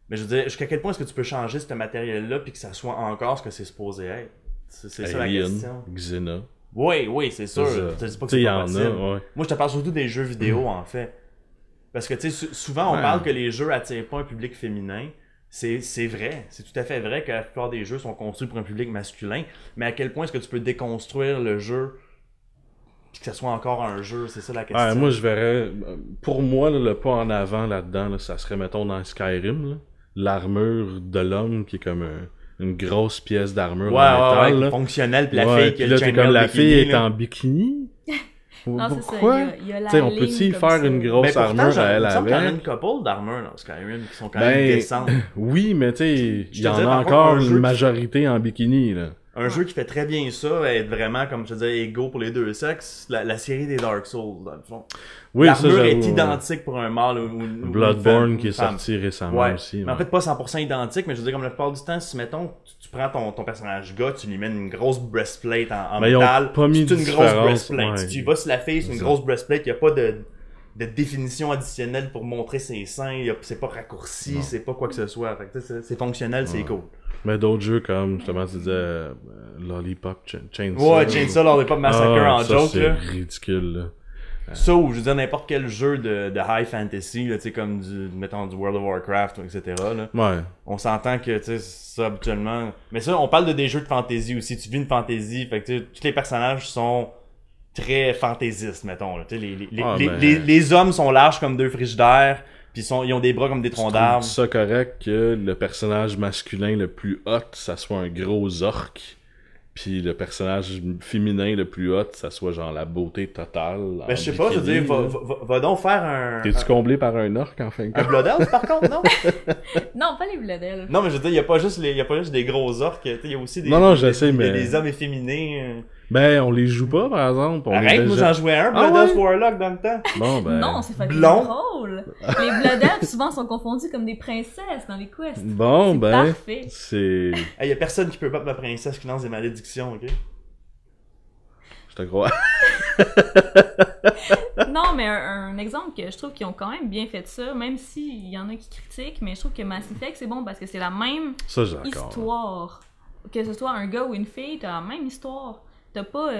Mais je veux dire, jusqu'à quel point est-ce que tu peux changer ce matériel-là puis que ça soit encore ce que c'est supposé être? C'est ça la question. Xena. Oui, c'est sûr. Je dis pas que c'est pas possible. Ouais. Moi, je te parle surtout des jeux vidéo, en fait. Parce que, tu sais, souvent, on parle que les jeux attirent pas un public féminin. C'est vrai. C'est tout à fait vrai que la plupart des jeux sont construits pour un public masculin. Mais à quel point est-ce que tu peux déconstruire le jeu puis que ça soit encore un jeu? C'est ça la question. Moi, je verrais... Pour moi, là, le pas en avant là-dedans, là, ça serait, mettons, dans Skyrim, là, l'armure de l'homme qui est comme une grosse pièce d'armure en métal. Fonctionnelle, puis la fille qui a le chainmail comme la fille est en bikini. Non, pourquoi? Tu on peut-y faire une grosse armure à elle avec? Il y en a une couple d'armures dans Skyrim qui sont quand même décentes. Oui, mais tu sais, il y en a encore une majorité en bikini, là. Un jeu qui fait très bien ça, être vraiment, comme je te disais, égaux pour les deux sexes, la série des Dark Souls, dans le fond. Oui, l'armure est identique pour un mâle ou Bloodborne qui est sorti récemment aussi. Mais en fait, pas 100% identique, mais je veux dire, comme la plupart du temps, si, mettons, tu prends ton personnage gars, tu lui mets une grosse breastplate en métal, c'est une grosse breastplate. Si tu vas sur la fille, c'est une grosse breastplate, il n'y a pas de définition additionnelle pour montrer ses seins, c'est pas raccourci, c'est pas quoi que ce soit. Fait que c'est fonctionnel, c'est cool. Mais d'autres jeux comme, justement, tu disais Lollipop Chainsaw. Ouais, Chainsaw Lollipop Massacre en joke, c'est ridicule, là. Ça, ou je veux dire, n'importe quel jeu de high fantasy, là, tu sais, comme mettons, du World of Warcraft, etc., là. Ouais. On s'entend que, tu sais, ça, habituellement... Mais ça, on parle de des jeux de fantasy aussi. Tu vis une fantasy, fait que, tu sais, tous les personnages sont très fantaisistes, mettons, là. Tu sais, les hommes sont larges comme 2 frigidaires, puis ils ont des bras comme des troncs d'arbres. C'est ça correct que le personnage masculin le plus hot, ça soit un gros orc, puis le personnage féminin le plus hot, ça soit genre la beauté totale. Ben je sais pas, je veux dire, va donc faire un... T'es-tu comblé par un orc en fin de compte? Un Blood Elf par contre, non? Non, pas les Blood Elf. Non, mais je veux dire, il y a pas juste des gros orcs, il y a aussi des des hommes efféminés. Ben, on les joue pas, par exemple. Arrête, moi j'en jouais un, Blood Elf Warlock dans le temps. Bon, ben... Non, c'est fucking drôle. Les Blood Elf, souvent, sont confondus comme des princesses dans les quests. Bon, ben... Parfait. C'est... Il y a personne qui peut battre ma princesse qui lance des malédictions, ok? Je te crois. Non, mais un exemple que je trouve qu'ils ont quand même bien fait ça, même s'il y en a qui critiquent, mais je trouve que Mass Effect, c'est bon parce que c'est la même histoire. Que ce soit un gars ou une fille, t'as la même histoire. T'as pas...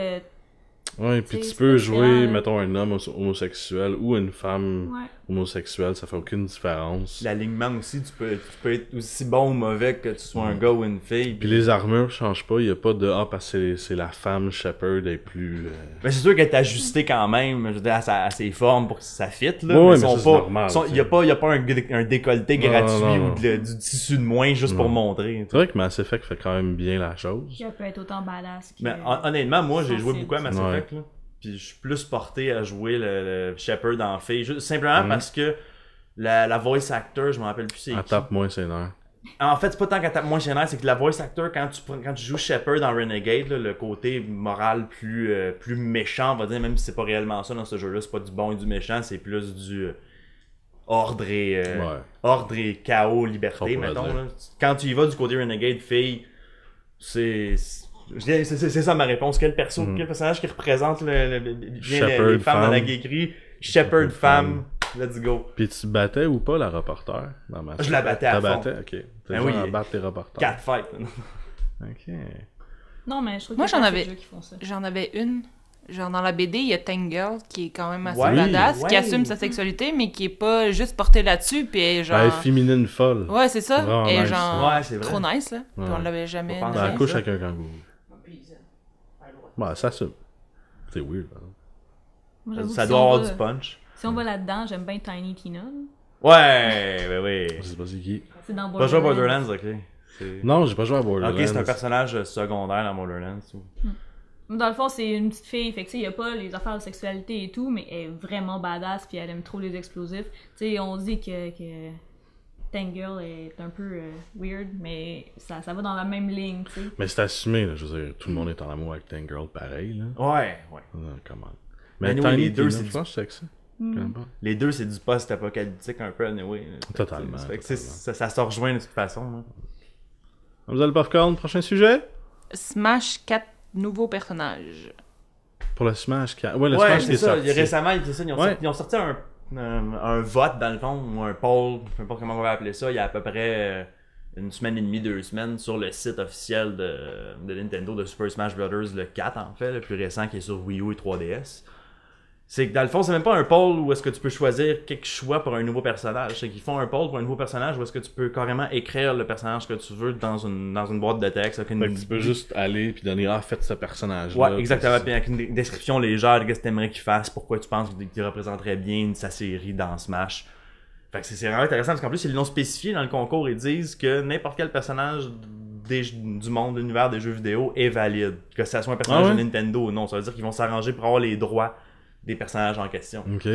Ouais, puis tu peux jouer, mettons, un homme homosexuel ou une femme homosexuelle, ça fait aucune différence. L'alignement aussi, tu peux être aussi bon ou mauvais que tu sois un gars ou une fille. Puis les armures changent pas, il y a pas de parce que c'est la femme Shepard est plus... Mais c'est sûr qu'elle est ajustée quand même, je veux dire, à ses formes pour que ça fitte, là. Ouais, mais c'est normal. Il y a pas un décolleté gratuit ou du tissu de moins juste pour montrer. C'est vrai que Mass Effect fait quand même bien la chose. Elle peut être autant badass que... Mais honnêtement, moi j'ai joué beaucoup à Mass Effect, là. Puis je suis plus porté à jouer le Shepard en fille, simplement parce que la voice actor, je me rappelle plus c'est qui. Elle tape moins ses nerfs. En fait, c'est pas tant qu'elle tape moins ses nerfs, c'est que la voice actor, quand tu joues Shepard dans Renegade, là, le côté moral plus méchant, on va dire, même si c'est pas réellement ça dans ce jeu-là, c'est pas du bon et du méchant, c'est plus du ordre et chaos, liberté, mettons. Là. Quand tu y vas du côté Renegade fille, c'est ça ma réponse. Quel personnage qui représente les femmes dans la geekerie? Shepard femme, let's go. Puis tu battais ou pas la reporter dans ma Je la battais à fond. Battais? Ok. Ben oui, à battre tes reporters. 4 fights. Ok. Non, mais je trouve moi, qu'il y a des jeux qui font ça. J'en avais une. Genre dans la BD, il y a Tangle qui est quand même assez badass, qui assume sa sexualité, mais qui est pas juste portée là-dessus, puis elle est genre... Elle est féminine folle. Ouais, c'est ça. Elle est nice, genre c'est trop nice, là. Puis on l'avait jamais... Elle couche avec un kangourou. Ouais, ça assume. C'est weird. Hein. Ça doit avoir du punch. Si on va là-dedans, j'aime bien Tiny Tina. Ouais, ben oui. Je sais pas c'est qui. C'est dans Borderlands. Pas joué à Borderlands, ok. Non, j'ai pas joué à Borderlands. Ok, c'est un personnage secondaire dans Borderlands. Dans le fond, c'est une petite fille, fait que tu sais, il y a pas les affaires de sexualité et tout, mais elle est vraiment badass, puis elle aime trop les explosifs. Tu sais, on dit que Tangle est un peu weird, mais ça va dans la même ligne, tu sais. Mais c'est assumé, là, je veux dire, tout le monde est en amour avec Tangle pareil, là. Ouais. Comment. Mais les deux, c'est sexy. Les deux, c'est du post-apocalyptique un peu, anyway. Totalement. Ça se rejoint de toute façon. Hein. Vous avez le popcorn, prochain sujet? Smash 4 nouveaux personnages. Pour le Smash 4. Ouais, le Smash qui est sorti. Récemment, ils ont sorti un vote, dans le fond, ou un poll, je sais pas comment on va appeler ça, il y a à peu près une semaine et demie, 2 semaines, sur le site officiel de Nintendo de Super Smash Bros. Le 4, en fait, le plus récent qui est sur Wii U et 3DS. C'est que dans le fond, c'est même pas un poll où est-ce que tu peux choisir quelques choix pour un nouveau personnage. C'est qu'ils font un poll pour un nouveau personnage où est-ce que tu peux carrément écrire le personnage que tu veux dans une boîte de texte. Tu peux juste aller puis donner faites ce personnage-là. Ouais, exactement. Puis avec une description légère de ce que tu aimerais qu'il fasse, pourquoi tu penses qu'il représenterait bien sa série dans Smash. Fait que c'est vraiment intéressant parce qu'en plus, ils l'ont spécifié dans le concours. Ils disent que n'importe quel personnage du monde, de l'univers des jeux vidéo est valide. Que ça soit un personnage de Nintendo ou non. Ça veut dire qu'ils vont s'arranger pour avoir les droits des personnages en question. Ok.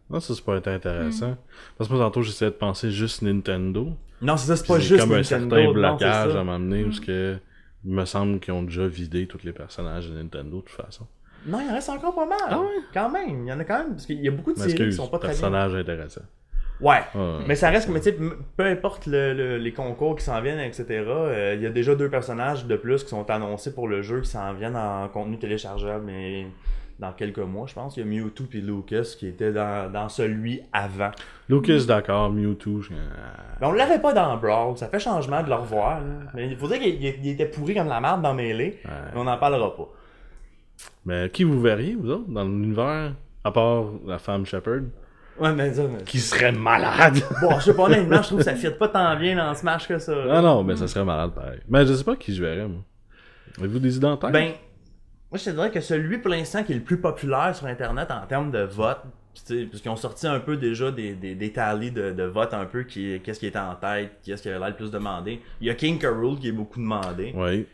Non, ça, c'est pas intéressant. Parce que moi, tantôt, j'essayais de penser juste Nintendo. Non, c'est ça, c'est pas juste comme Nintendo. Un certain blocage à m'amener où Il me semble qu'ils ont déjà vidé tous les personnages de Nintendo, de toute façon. Non, il en reste encore pas mal. Ah ouais? Quand même. Il y en a quand même. Parce qu'il y a beaucoup de séries qui sont pas très bien. Personnages intéressants. Ouais. Mais ça reste que, tu sais, peu importe les concours qui s'en viennent, etc., il y a déjà 2 personnages de plus qui sont annoncés pour le jeu qui s'en viennent en contenu téléchargeable, mais dans quelques mois, je pense. Il y a Mewtwo et Lucas qui étaient dans celui avant. Lucas, d'accord. Mewtwo. Mais on l'avait pas dans Brawl. Ça fait changement de le revoir. Là. Mais il faut dire qu'il était pourri comme la merde dans Melee. Mais on n'en parlera pas. Mais qui vous verriez, vous autres, dans l'univers, à part la femme Shepard? Ouais, mais qui serait malade! Bon, je sais pas, honnêtement, je trouve que ça fit pas tant bien dans Smash que ça. Ah non, mais ça serait malade pareil. Mais je sais pas qui je verrais, moi. Avez-vous des idées en tête? Ben, moi je te dirais que celui pour l'instant qui est le plus populaire sur Internet en termes de vote, parce qu'ils ont sorti un peu déjà des tallies de vote un peu, qu'est-ce qui était en tête, qu'est-ce qui avait l'air le plus demandé. Il y a King K. Rool qui est beaucoup demandé. Oui.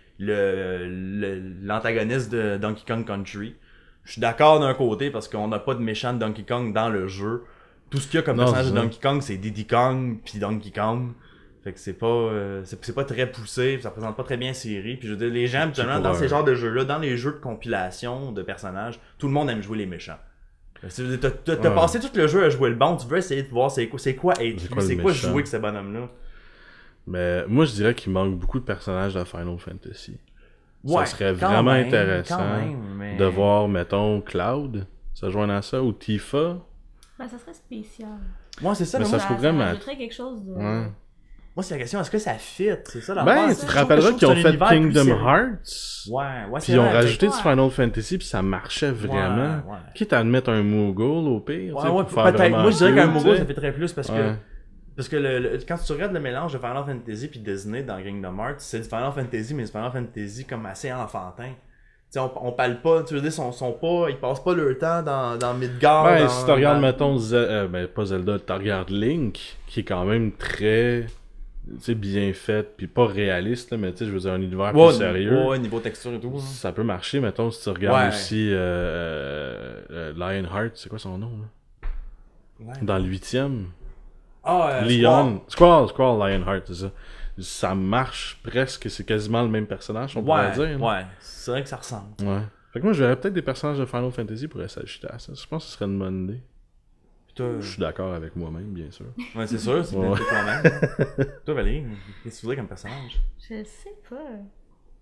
L'antagoniste de Donkey Kong Country. Je suis d'accord d'un côté parce qu'on n'a pas de méchant de Donkey Kong dans le jeu. Tout ce qu'il y a comme personnage de Donkey Kong, c'est Diddy Kong puis Donkey Kong. Fait que c'est pas très poussé, ça présente pas très bien la série. Puis je veux dire, les gens, habituellement, dans ces genres de jeux-là, dans les jeux de compilation de personnages, tout le monde aime jouer les méchants. T'as passé tout le jeu à jouer le bon, tu veux essayer de voir c'est quoi jouer avec ce bonhomme-là. Mais moi, je dirais qu'il manque beaucoup de personnages de Final Fantasy. Ça serait vraiment intéressant de voir, mettons, Cloud se joindre à ça, ou Tifa. Ben, ça serait spécial. Moi, c'est ça. Mais ça se pourrait Ça ajouterait quelque chose de... Moi, c'est la question, est-ce que ça fit? C'est ça la base. Tu te rappelleras qu'ils ont fait Kingdom Hearts. Ouais, puis ils ont rajouté du Final Fantasy, puis ça marchait vraiment. Quitte à mettre un Moogle au pire. Pour faire peut-être. Moi, je dirais qu'un Moogle, ça fait très plus parce que... Parce que quand tu regardes le mélange de Final Fantasy puis Disney dans Kingdom Hearts, c'est du Final Fantasy, mais du Final Fantasy comme assez enfantin. T'sais, on parle pas, tu veux dire, ils passent pas leur temps dans Midgard. Ben, si tu regardes, mettons, pas Zelda, tu regardes Link, qui est quand même très bien fait, puis pas réaliste, là, mais tu sais, je veux dire, un univers plus sérieux. Ouais, niveau texture et tout. Ça peut marcher, mettons, si tu regardes aussi Lionheart, c'est quoi son nom, là? Dans le 8e. Leon. Squall Lionheart, c'est ça. Ça marche presque, c'est quasiment le même personnage, on pourrait dire. Ouais, c'est vrai que ça ressemble. Ouais. Fait que moi, je verrais peut-être des personnages de Final Fantasy pour s'ajouter à ça. Je pense que ce serait une bonne idée. Je suis d'accord avec moi-même, bien sûr. Ouais, c'est sûr, c'est bien toi-même. Toi, Valérie, qu'est-ce que tu voudrais comme personnage? Je sais pas.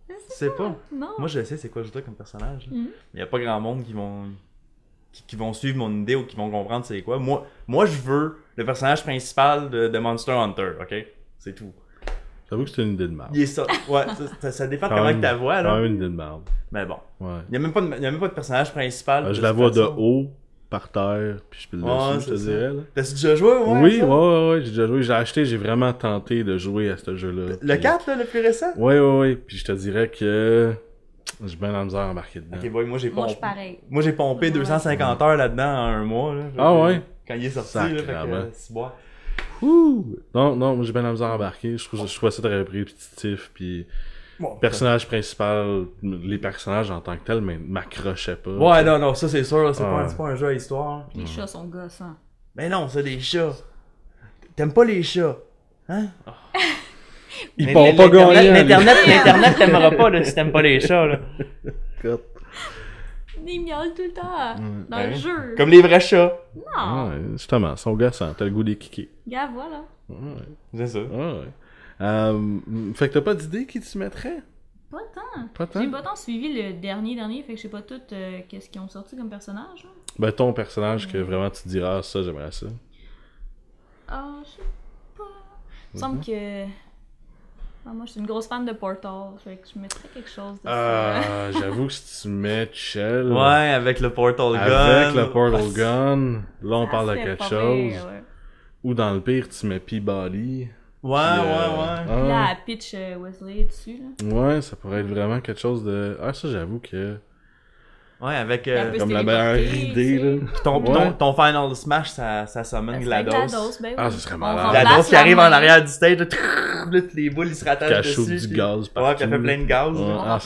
Je sais pas? Non. Moi, je sais c'est quoi je voudrais comme personnage. Il y a pas grand monde qui vont suivre mon idée ou qui vont comprendre c'est quoi. Moi, je veux le personnage principal de Monster Hunter, ok? C'est tout. J'avoue que c'est une idée de merde. Il est ça. Ouais, ça dépend de comment que ta voix, là. Quand même une idée de merde. Mais bon. Ouais. Il y a même pas de personnage principal. Je la vois de haut, par terre, puis je peux le dessus, je te dirais, là. T'as-tu déjà joué, Oui, ouais, j'ai déjà joué. J'ai vraiment tenté de jouer à ce jeu-là. Le 4, là, le plus récent? Ouais. Puis je te dirais que... j'ai bien la misère à embarquer dedans. Ok, boy, moi j'ai pompé Ouais. 250 heures là-dedans en un mois. Là, ouais? Quand il est sorti, là, fait que c'est bon. Non, moi j'ai bien la misère à embarquer. Je trouve ça très répétitif. Puis le personnage principal, les personnages en tant que tels m'accrochaient pas. Ouais, non, ça c'est sûr. C'est pas un jeu à histoire. Les chats sont gossants. Mais non, c'est des chats. T'aimes pas les chats? Hein? Ils pourront pas gagner. L'Internet t'aimera pas là, si t'aimes pas les chats. Là. Ils miaulent tout le temps dans le jeu. Comme les vrais chats. Non. Ouais, justement, ils sont gossants. T'as le goût des kikis. Gars, voilà. Ouais. C'est ça. Ouais. Fait que t'as pas d'idée qui tu mettrais? Pas tant. Pas tant? J'ai pas tant suivi le dernier, fait que je sais pas tout qu'est-ce qu'ils ont sorti comme personnage. Là. Ben, ton personnage que vraiment tu te diras, ah, ça, j'aimerais ça. Ah, je sais pas. Il me semble que... moi, je suis une grosse fan de Portal, fait que je mettrais quelque chose de ça. J'avoue que si tu mets Chell... Ouais, avec le Portal Gun. Avec le Portal Gun, là, on parle de quelque chose. Pire, ouais. Ou dans le pire, tu mets Peabody. Ouais. Puis là, elle pitch Wesley dessus, là. Ouais, ça pourrait être vraiment quelque chose de... Ah, ça, j'avoue que... Ouais, avec... comme la meilleure idée, là. Ton Final Smash, ça summon GLaDOS. Ben oui. Ah, ça serait malade. GLaDOS qui arrive en arrière du stage, là, les boules, ils se rattachent dessus. Du gaz partout. Ouais, puis elle fait plein de gaz. En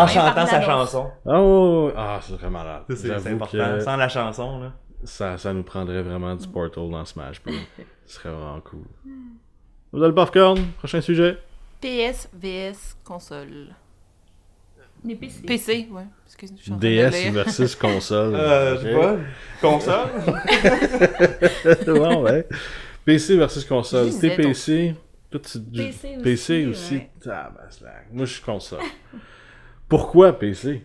chantant sa chanson. Ah, ça serait malade. C'est important. Sans la chanson, là. Ça nous prendrait vraiment du Portal dans Smash Bros. Ce serait vraiment cool. Vous avez le popcorn, prochain sujet. PS vs console. Des PC. PC, ouais. DS versus console. Je sais pas. Console? Bon, ouais. PC versus console. T'es PC. Toi, PC aussi. Ah, ben, moi, je suis console. Pourquoi PC?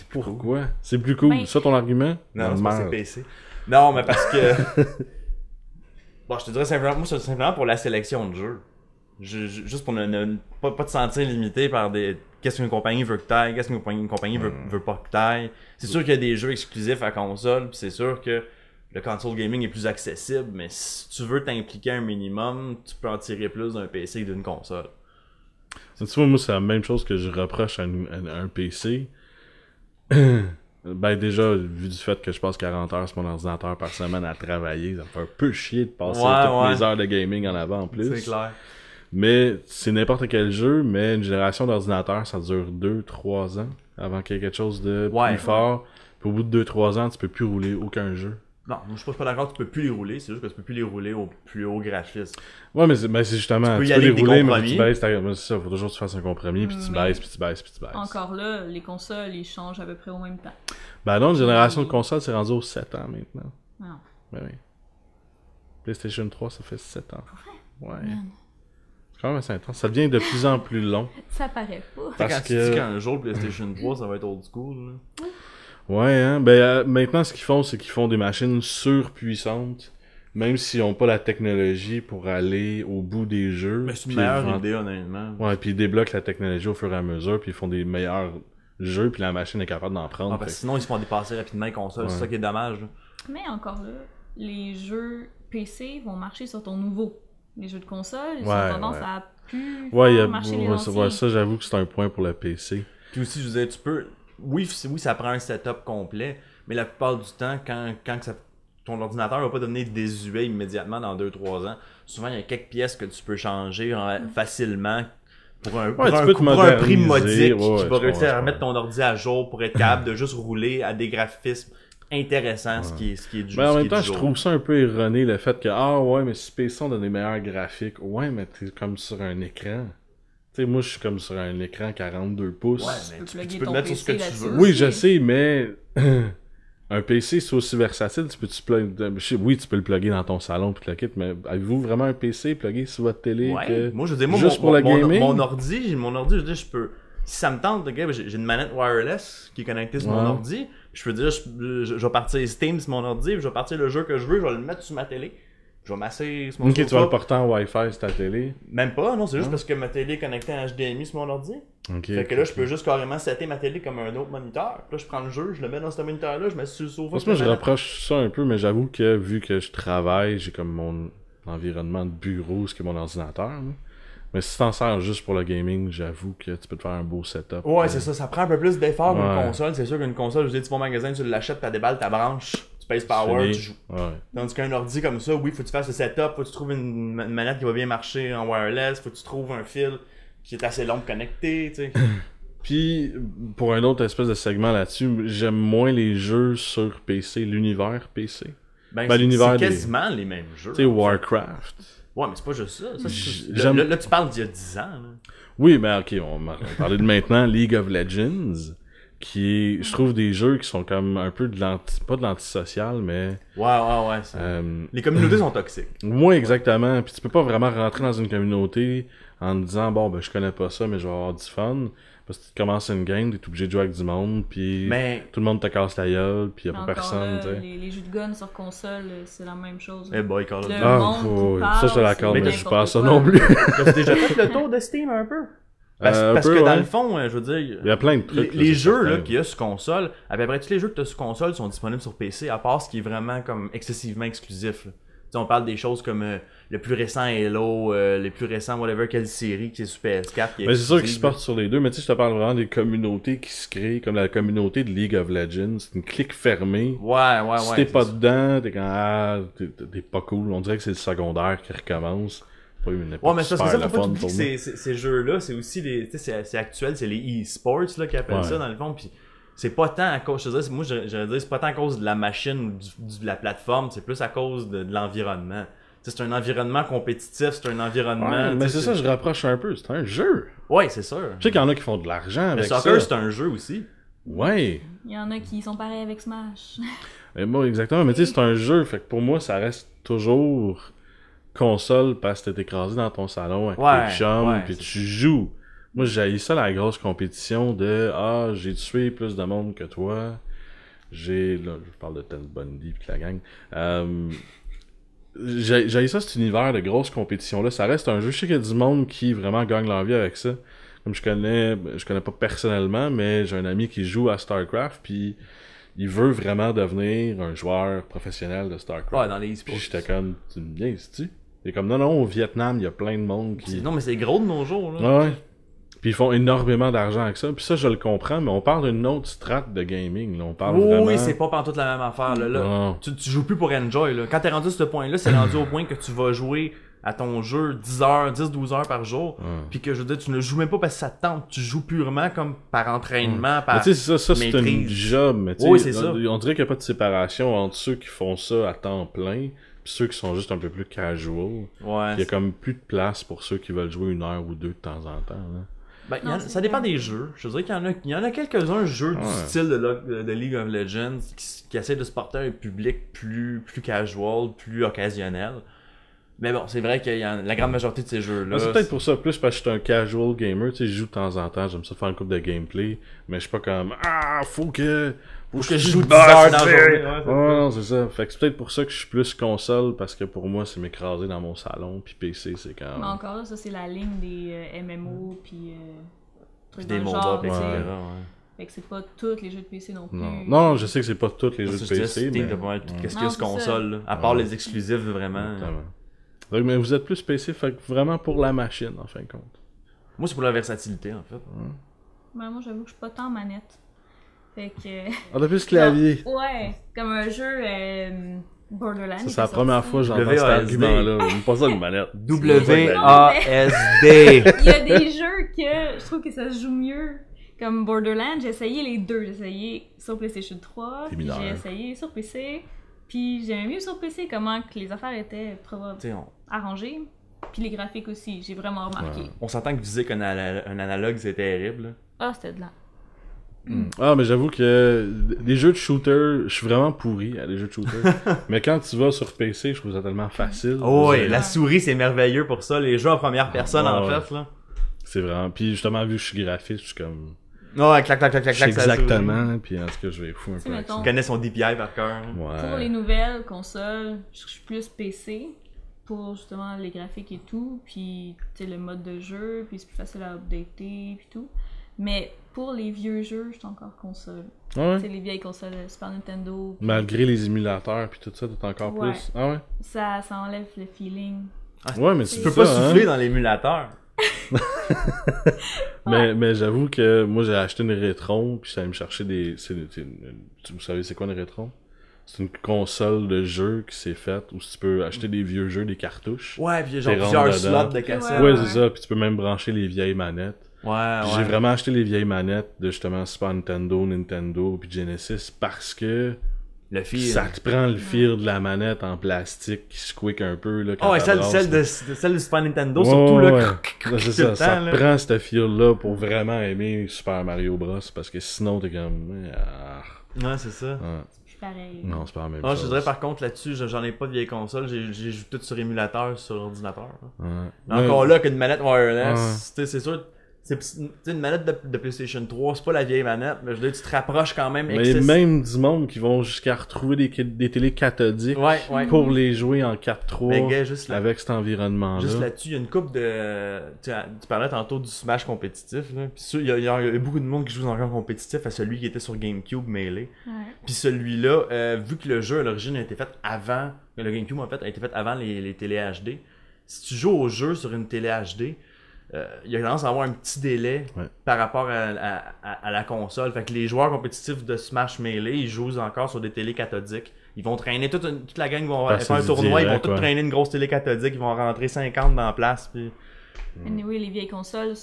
Pourquoi? Cool. C'est plus cool. C'est ça ton argument? Non, c'est pas c'est PC. Non, mais parce que... Bon, je te dirais simplement, moi, c'est simplement pour la sélection de jeux. Juste pour ne pas te sentir limité par des... Qu'est-ce qu'une compagnie veut que t'ailles, qu'est-ce qu'une compagnie veut pas que t'ailles. C'est sûr qu'il y a des jeux exclusifs à console, puis c'est sûr que le console gaming est plus accessible, mais si tu veux t'impliquer un minimum, tu peux en tirer plus d'un PC que d'une console. Tu vois, moi, c'est la même chose que je reproche à un PC. Ben déjà, vu du fait que je passe 40 heures sur mon ordinateur par semaine à travailler, ça me fait un peu chier de passer toutes les heures de gaming en avant en plus. C'est clair. Mais c'est n'importe quel jeu, mais une génération d'ordinateurs, ça dure 2-3 ans avant qu'il y ait quelque chose de plus fort. Puis au bout de 2-3 ans, tu peux plus rouler aucun jeu. Non, je suis pas d'accord, tu peux plus les rouler, c'est juste que tu peux plus les rouler au plus haut graphisme. Ouais, mais c'est justement, tu peux les rouler, mais tu baisses, c'est ça, faut toujours que tu fasses un compromis, puis tu baisses, puis tu baisses, puis tu baisses. Encore là, les consoles, ils changent à peu près au même temps. Ben non, une génération de consoles, c'est rendu aux 7 ans maintenant. Non. Ben oui. PlayStation 3, ça fait 7 ans. Ouais. C'est quand même assez intense. Ça devient de plus en plus long. Ça paraît pas. Parce que... tu dis qu'un jour, PlayStation 3, ça va être old school, là. Ouais, hein. Ben, maintenant, ce qu'ils font, c'est qu'ils font des machines surpuissantes, même s'ils n'ont pas la technologie pour aller au bout des jeux. Mais c'est une meilleure idée, honnêtement. Ouais, puis ils débloquent la technologie au fur et à mesure, puis ils font des meilleurs jeux, puis la machine est capable d'en prendre. Parce que sinon, ils se font dépasser rapidement les consoles, c'est ça qui est dommage. Là. Mais encore là, les jeux PC vont marcher sur ton nouveau. Les jeux de console, ils ont tendance à plus marcher les anciens. Ouais, ça, j'avoue que c'est un point pour le PC. Puis aussi, je disais, tu peux... Oui, ça prend un setup complet, mais la plupart du temps, quand ton ordinateur va pas devenir désuet immédiatement dans 2-3 ans, souvent, il y a quelques pièces que tu peux changer facilement pour un prix modique qui va réussir à remettre ton ordi à jour pour être capable de juste rouler à des graphismes intéressants, ce qui est du Mais en même temps, je trouve ça un peu erroné, le fait que, mais si PC on a des meilleurs graphiques, ouais, mais t'es comme sur un écran. Tu sais, moi, je suis comme sur un écran 42 pouces. Ouais, mais tu peux le mettre sur ce que tu veux. Oui, je sais, mais un PC, c'est aussi versatile. Tu peux le plugger dans ton salon puis le kit, mais avez-vous vraiment un PC plugué sur votre télé? Ouais, moi, je veux dire, juste pour la gaming? Mon ordi, je veux dire, je peux... Si ça me tente, j'ai une manette wireless qui est connectée sur mon ordi. Je peux dire, je vais partir Steam sur mon ordi, je vais partir le jeu que je veux, je vais le mettre sur ma télé. Je vais masser sur mon sofa. Ok, tu vas le porter en Wi-Fi sur ta télé? Même pas, non, c'est juste parce que ma télé est connectée en HDMI sur mon ordi. Fait que là, je peux juste carrément setter ma télé comme un autre moniteur. Puis là, je prends le jeu, je le mets dans ce moniteur-là, je mets sur le sofa. Parce que moi, je reproche ça un peu, mais j'avoue que vu que je travaille, j'ai comme mon environnement de bureau, ce qui est mon ordinateur. Là. Mais si t'en sers juste pour le gaming, j'avoue que tu peux te faire un beau setup. Ouais, c'est ça prend un peu plus d'effort qu'une console. C'est sûr qu'une console, je veux dire, tu vas au magasin, tu l'achètes, tu déballes ta branche. Tu pèses power, tu joues. Ouais. Tandis qu'un ordi comme ça, oui, faut que tu fasses le setup, faut que tu trouves une manette qui va bien marcher en wireless, faut que tu trouves un fil qui est assez long de connecter, tu sais. Puis, pour un autre espèce de segment là-dessus, j'aime moins les jeux sur PC, l'univers PC. C'est quasiment les mêmes jeux. Tu sais, Warcraft. Ouais, mais c'est pas juste ça. Là, tu parles d'il y a 10 ans. Là. Oui, mais ok, on va parler de maintenant, League of Legends. Qui est, je trouve, des jeux qui sont comme un peu pas de l'antisocial, mais... Ouais. Les communautés sont toxiques. Ouais, exactement. Puis tu peux pas vraiment rentrer dans une communauté en te disant, bon, ben je connais pas ça, mais je vais avoir du fun. Parce que tu commences une game, t'es obligé de jouer avec du monde, puis tout le monde te casse la gueule, puis y a pas personne, tu sais. Les jeux de gun sur console, c'est la même chose. Eh boy, Call of Duty. Ça, je te l'accorde, mais je joue pas à ça non plus. T'as déjà fait le tour de Steam un peu? Parce que dans le fond, je veux dire, il y a plein de trucs. Les jeux là, qu'il y a sur console, à peu près tous les jeux que tu as sur console sont disponibles sur PC, à part ce qui est vraiment comme excessivement exclusif. On parle des choses comme le plus récent Halo, les plus récents whatever, quelle série qui est sur PS4. Mais c'est sûr qu'ils se portent sur les deux, mais tu sais, je te parle vraiment des communautés qui se créent, comme la communauté de League of Legends. C'est une clique fermée. Ouais. Si t'es pas dedans, t'es quand t'es pas cool. On dirait que c'est le secondaire qui recommence. Ouais, mais ça, c'est ça, faut pas oublier que ces jeux-là, c'est aussi c'est actuel, c'est les e-sports là qui appellent ça dans le fond, puis c'est pas tant à cause, moi j'aurais dire c'est pas tant à cause de la machine ou de la plateforme, c'est plus à cause de l'environnement. c'est un environnement compétitif, c'est un environnement... Ouais, mais c'est ça, je rapproche un peu, c'est un jeu. Ouais, c'est sûr. Je sais qu'il y en a qui font de l'argent avec ça. Le soccer, c'est un jeu aussi. Ouais. Il y en a qui sont pareils avec Smash. Et moi, exactement, mais tu sais, c'est un jeu, fait que pour moi, ça reste toujours console parce que t'es écrasé dans ton salon avec tes chums, puis tu joues. Moi, j'ai ça la grosse compétition de « Ah, j'ai tué plus de monde que toi. » Là, je parle de Ted Bundy pis la gang. J'ai ça, cet univers de grosse compétition-là. Ça reste un jeu. Je sais qu'il y a du monde qui vraiment gagne leur vie avec ça. Comme je connais pas personnellement, mais j'ai un ami qui joue à StarCraft, puis il veut vraiment devenir un joueur professionnel de StarCraft. Ouais, dans les e-sports. Puis j'étais comme, tu me viens ici? Il est comme, non, au Vietnam, il y a plein de monde qui... Non, mais c'est gros de nos jours, là. Ouais. Puis ils font énormément d'argent avec ça. Puis ça, je le comprends, mais on parle d'une autre strate de gaming. Là. On parle vraiment... Oui, c'est pas pantoute la même affaire. Là. Tu joues plus pour enjoy. Là. Quand t'es rendu à ce point-là, c'est rendu au point que tu vas jouer à ton jeu 10-12 heures par jour. Puis que je veux dire, tu ne joues même pas parce que ça te tente. Tu joues purement comme par entraînement, par tu sais, ça c'est un job. Mais oui, c'est ça. On dirait qu'il n'y a pas de séparation entre ceux qui font ça à temps plein puis ceux qui sont juste un peu plus casual. Ouais. Il y a comme plus de place pour ceux qui veulent jouer 1 heure ou 2 de temps en temps. Là. Ben, ça dépend des jeux. Je dirais qu'il y en a quelques-uns jeux du style de League of Legends qui essaient de se porter à un public plus casual, plus occasionnel. Mais bon, c'est vrai qu'il y a la grande majorité de ces jeux-là... C'est peut-être pour ça, plus parce que je suis un casual gamer, tu sais, je joue de temps en temps, j'aime ça faire une couple de gameplay, mais je suis pas comme « Ah, faut que je joue 10 heures dans le journée. » non, c'est ça. Fait que c'est peut-être pour ça que je suis plus console, parce que pour moi, c'est m'écraser dans mon salon, puis PC, c'est quand... Mais encore là, ça, c'est la ligne des MMO, puis trucs des dans le MOBA, genre, etc. Fait que c'est pas tous les jeux de PC non plus. Non, je sais que c'est pas tous les jeux de PC, mais... Qu'est-ce qu'il y a sur console, là, à part les exclusifs, vraiment. Donc, mais vous êtes plus PC, fait que vraiment pour la machine, en fin de compte. Moi, c'est pour la versatilité, en fait. Ben, moi, j'avoue que je suis pas tant manette. Fait que... On a plus clavier. Ouais, comme un jeu Borderlands. Ça, c'est la première fois que j'entends cet argument-là. J'aime pas ça, une manette. WASD. Il y a des jeux que je trouve que ça se joue mieux. Comme Borderlands, j'ai essayé les deux. J'ai essayé sur PlayStation 3, puis j'ai essayé sur PC. Puis j'aimais mieux sur PC comment que les affaires étaient arrangées. Puis les graphiques aussi, j'ai vraiment remarqué. Ouais. On s'entend que viser qu'un analogue, c'est terrible. Ah, c'était de là. Ah, mais j'avoue que les jeux de shooter, je suis vraiment pourri à des jeux de shooter. Mais quand tu vas sur PC, je trouve ça tellement facile. Oh, oui, la souris, c'est merveilleux pour ça. Les jeux en première personne, en fait, là. C'est vraiment... Puis justement, vu que je suis graphiste, je suis comme... Ouais, clac, exactement, puis en tout cas, je vais fou un peu avec ça. Tu connais son DPI par cœur. Ouais. Pour les nouvelles consoles, je suis plus PC pour justement les graphiques et tout, puis le mode de jeu, puis c'est plus facile à updater, puis tout. Mais pour les vieux jeux, je suis encore console. Ouais. C'est les vieilles consoles Super Nintendo. Puis... Malgré les émulateurs, puis tout ça, t'es encore plus. Ah ouais? Ça enlève le feeling. Ouais, mais tu peux pas souffler dans l'émulateur. Mais j'avoue que moi j'ai acheté une Retron puis ça allait me chercher des vous savez c'est quoi une Retron? C'est une console de jeu qui s'est faite où tu peux acheter des vieux jeux, des cartouches. Ouais, puis genre plusieurs slots de cassette. Ouais, c'est ça, puis tu peux même brancher les vieilles manettes. Ouais. J'ai vraiment acheté les vieilles manettes de justement Super Nintendo puis Genesis parce que ça te prend le fil de la manette en plastique qui squeak un peu là. Oh, ouais, celle de Super Nintendo, surtout là. C'est ça, ça te prend ce fil-là pour vraiment aimer Super Mario Bros. Parce que sinon t'es comme. Ouais, c'est ça. C'est pareil. Non, c'est pas la même chose. Je dirais par contre là-dessus, j'en ai pas de vieille console, j'ai joué tout sur émulateur sur l'ordinateur. Encore là qu'une manette wireless, c'est sûr. C'est une manette de PlayStation 3, c'est pas la vieille manette, mais je veux dire, tu te rapproches quand même. Mais même du monde qui vont jusqu'à retrouver des télés cathodiques pour les jouer en 4.3 avec cet environnement-là. Juste là-dessus, il y a une couple de... Tu parlais tantôt du Smash compétitif, là. Puis il y a beaucoup de monde qui joue encore compétitif à celui qui était sur GameCube Melee. Puis celui-là, vu que le jeu à l'origine a été fait avant, le GameCube en fait a été fait avant les télé HD, si tu joues au jeu sur une télé HD, il y a tendance à avoir un petit délai par rapport à la console. Fait que les joueurs compétitifs de Smash Melee, ils jouent encore sur des télé cathodiques. Ils vont traîner, toute la gang vont faire un tournoi, ils vont tous traîner une grosse télé cathodique, ils vont rentrer 50 dans la place. Puis... Anyway, les vieilles consoles,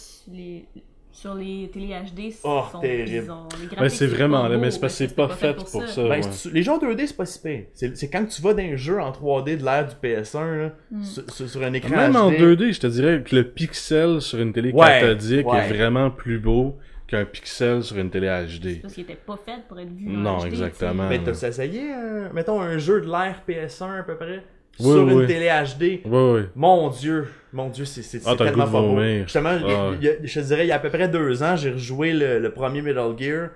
sur les télé HD, Oh, sont terrible. bizarres. Les Ben, graphiques, c'est vraiment, pas là, beau, mais c'est parce que c'est pas fait pour ça. Ben, ouais. les jeux en 2D, c'est pas si pire. C'est quand tu vas dans un jeu en 3D de l'ère du PS1, là, sur un écran Même HD. en 2D, je te dirais que le pixel sur une télé cathodique est vraiment plus beau qu'un pixel sur une télé HD. Parce qu'il était pas fait pour être vu Non, en HD, exactement. Mais t'as essayé, mettons, un jeu de l'ère PS1 à peu près, Oui, sur oui. une télé HD. Oui. Mon Dieu, c'est Ah, t'as le tellement goût de pas beau. vomir. Justement, je te dirais, il y a à peu près 2 ans, j'ai rejoué le premier Metal Gear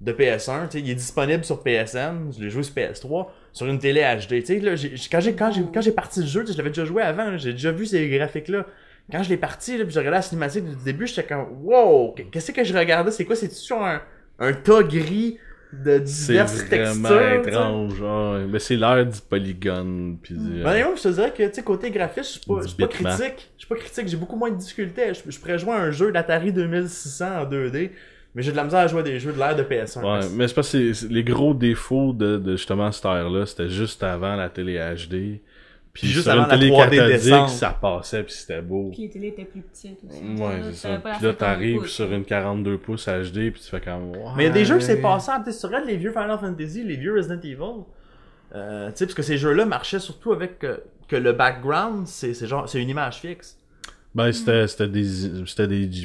de PS1. Il est disponible sur PSN, je l'ai joué sur PS3, sur une télé HD. Quand j'ai parti le jeu, je l'avais déjà joué avant, là, j'ai déjà vu ces graphiques-là. Quand je l'ai parti, là, puis j'ai regardé la cinématique du début, j'étais comme « Wow! Qu'est-ce que je regardais? C'est quoi? C'est-tu sur un tas gris de diverses textures? » C'est vraiment étrange. Ouais. Mais c'est l'ère du polygone. Puis Ben, je te dirais que, tu sais, côté graphique, je suis pas critique. Je suis pas critique, j'ai beaucoup moins de difficultés. Je pourrais jouer à un jeu d'Atari 2600 en 2D, mais j'ai de la misère à jouer à des jeux de l'ère de PS1. Ouais, mais c'est parce que les gros défauts de justement cette ère-là, c'était juste avant la télé HD. Puis juste sur avant une la télé 3D cathodique, descente. ça passait puis c'était beau. Puis les télés étaient plus petites aussi. Ouais, c'est ça. Puis là, t'arrives sur une 42 pouces HD puis tu fais comme... Ouais. Mais il y a des jeux que c'est passable. Tu sais, si tu regardes les vieux Final Fantasy, les vieux Resident Evil, tu sais, parce que ces jeux-là marchaient surtout avec que le background, c'est une image fixe. Ben, c'était des JPEG.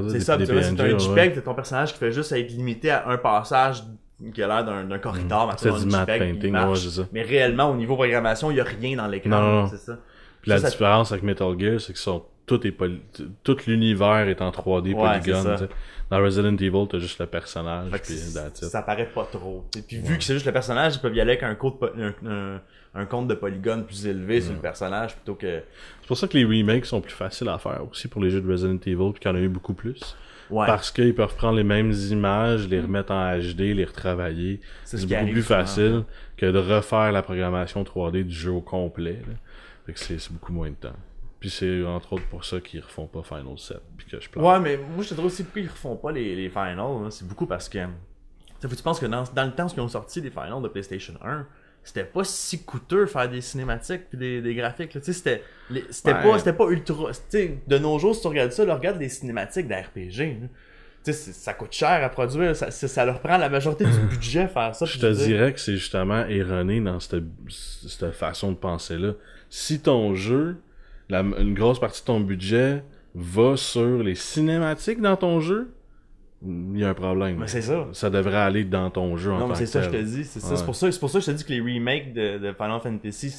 C'est ça, c'est un JPEG, t'as ton personnage qui fait juste être limité à un passage qui a l'air d'un corridor. C'est du matte painting, ouais, c'est ça. Mais réellement, au niveau programmation, il n'y a rien dans l'écran. Non. C'est ça. Puis la différence avec Metal Gear, c'est que tout l'univers est en 3D polygone. Dans Resident Evil, t'as juste le personnage. Puis ça paraît pas trop. Puis vu que c'est juste le personnage, ils peuvent y aller avec un compte de polygone plus élevé sur le personnage plutôt que... C'est pour ça que les remakes sont plus faciles à faire aussi pour les jeux de Resident Evil, puis qu'il y en a eu beaucoup plus. Ouais. Parce qu'ils peuvent prendre les mêmes images, les remettre en HD, les retravailler. C'est beaucoup plus facile que de refaire la programmation 3D du jeu au complet. Là. Fait que c'est beaucoup moins de temps. Puis c'est entre autres pour ça qu'ils refont pas Final 7. Puis que je pleure. Ouais, mais moi je te dirais aussi pourquoi ils refont pas les Finals. Hein. C'est beaucoup parce que... Tu penses que dans le temps où ils ont sorti les Finals de PlayStation 1, c'était pas si coûteux faire des cinématiques puis des graphiques. Tu sais, c'était pas ultra... Tu sais, de nos jours, si tu regardes ça, regarde les cinématiques d'RPG. Tu sais, ça coûte cher à produire. Ça leur prend la majorité du budget faire ça. Je te dirais que c'est justement erroné dans cette façon de penser-là. Si ton jeu, une grosse partie de ton budget va sur les cinématiques dans ton jeu, il y a un problème. Mais c'est ça. Ça devrait aller dans ton jeu en tant que tel. Non, mais c'est ça que je te dis. C'est pour ça que je te dis que les remakes de Final Fantasy,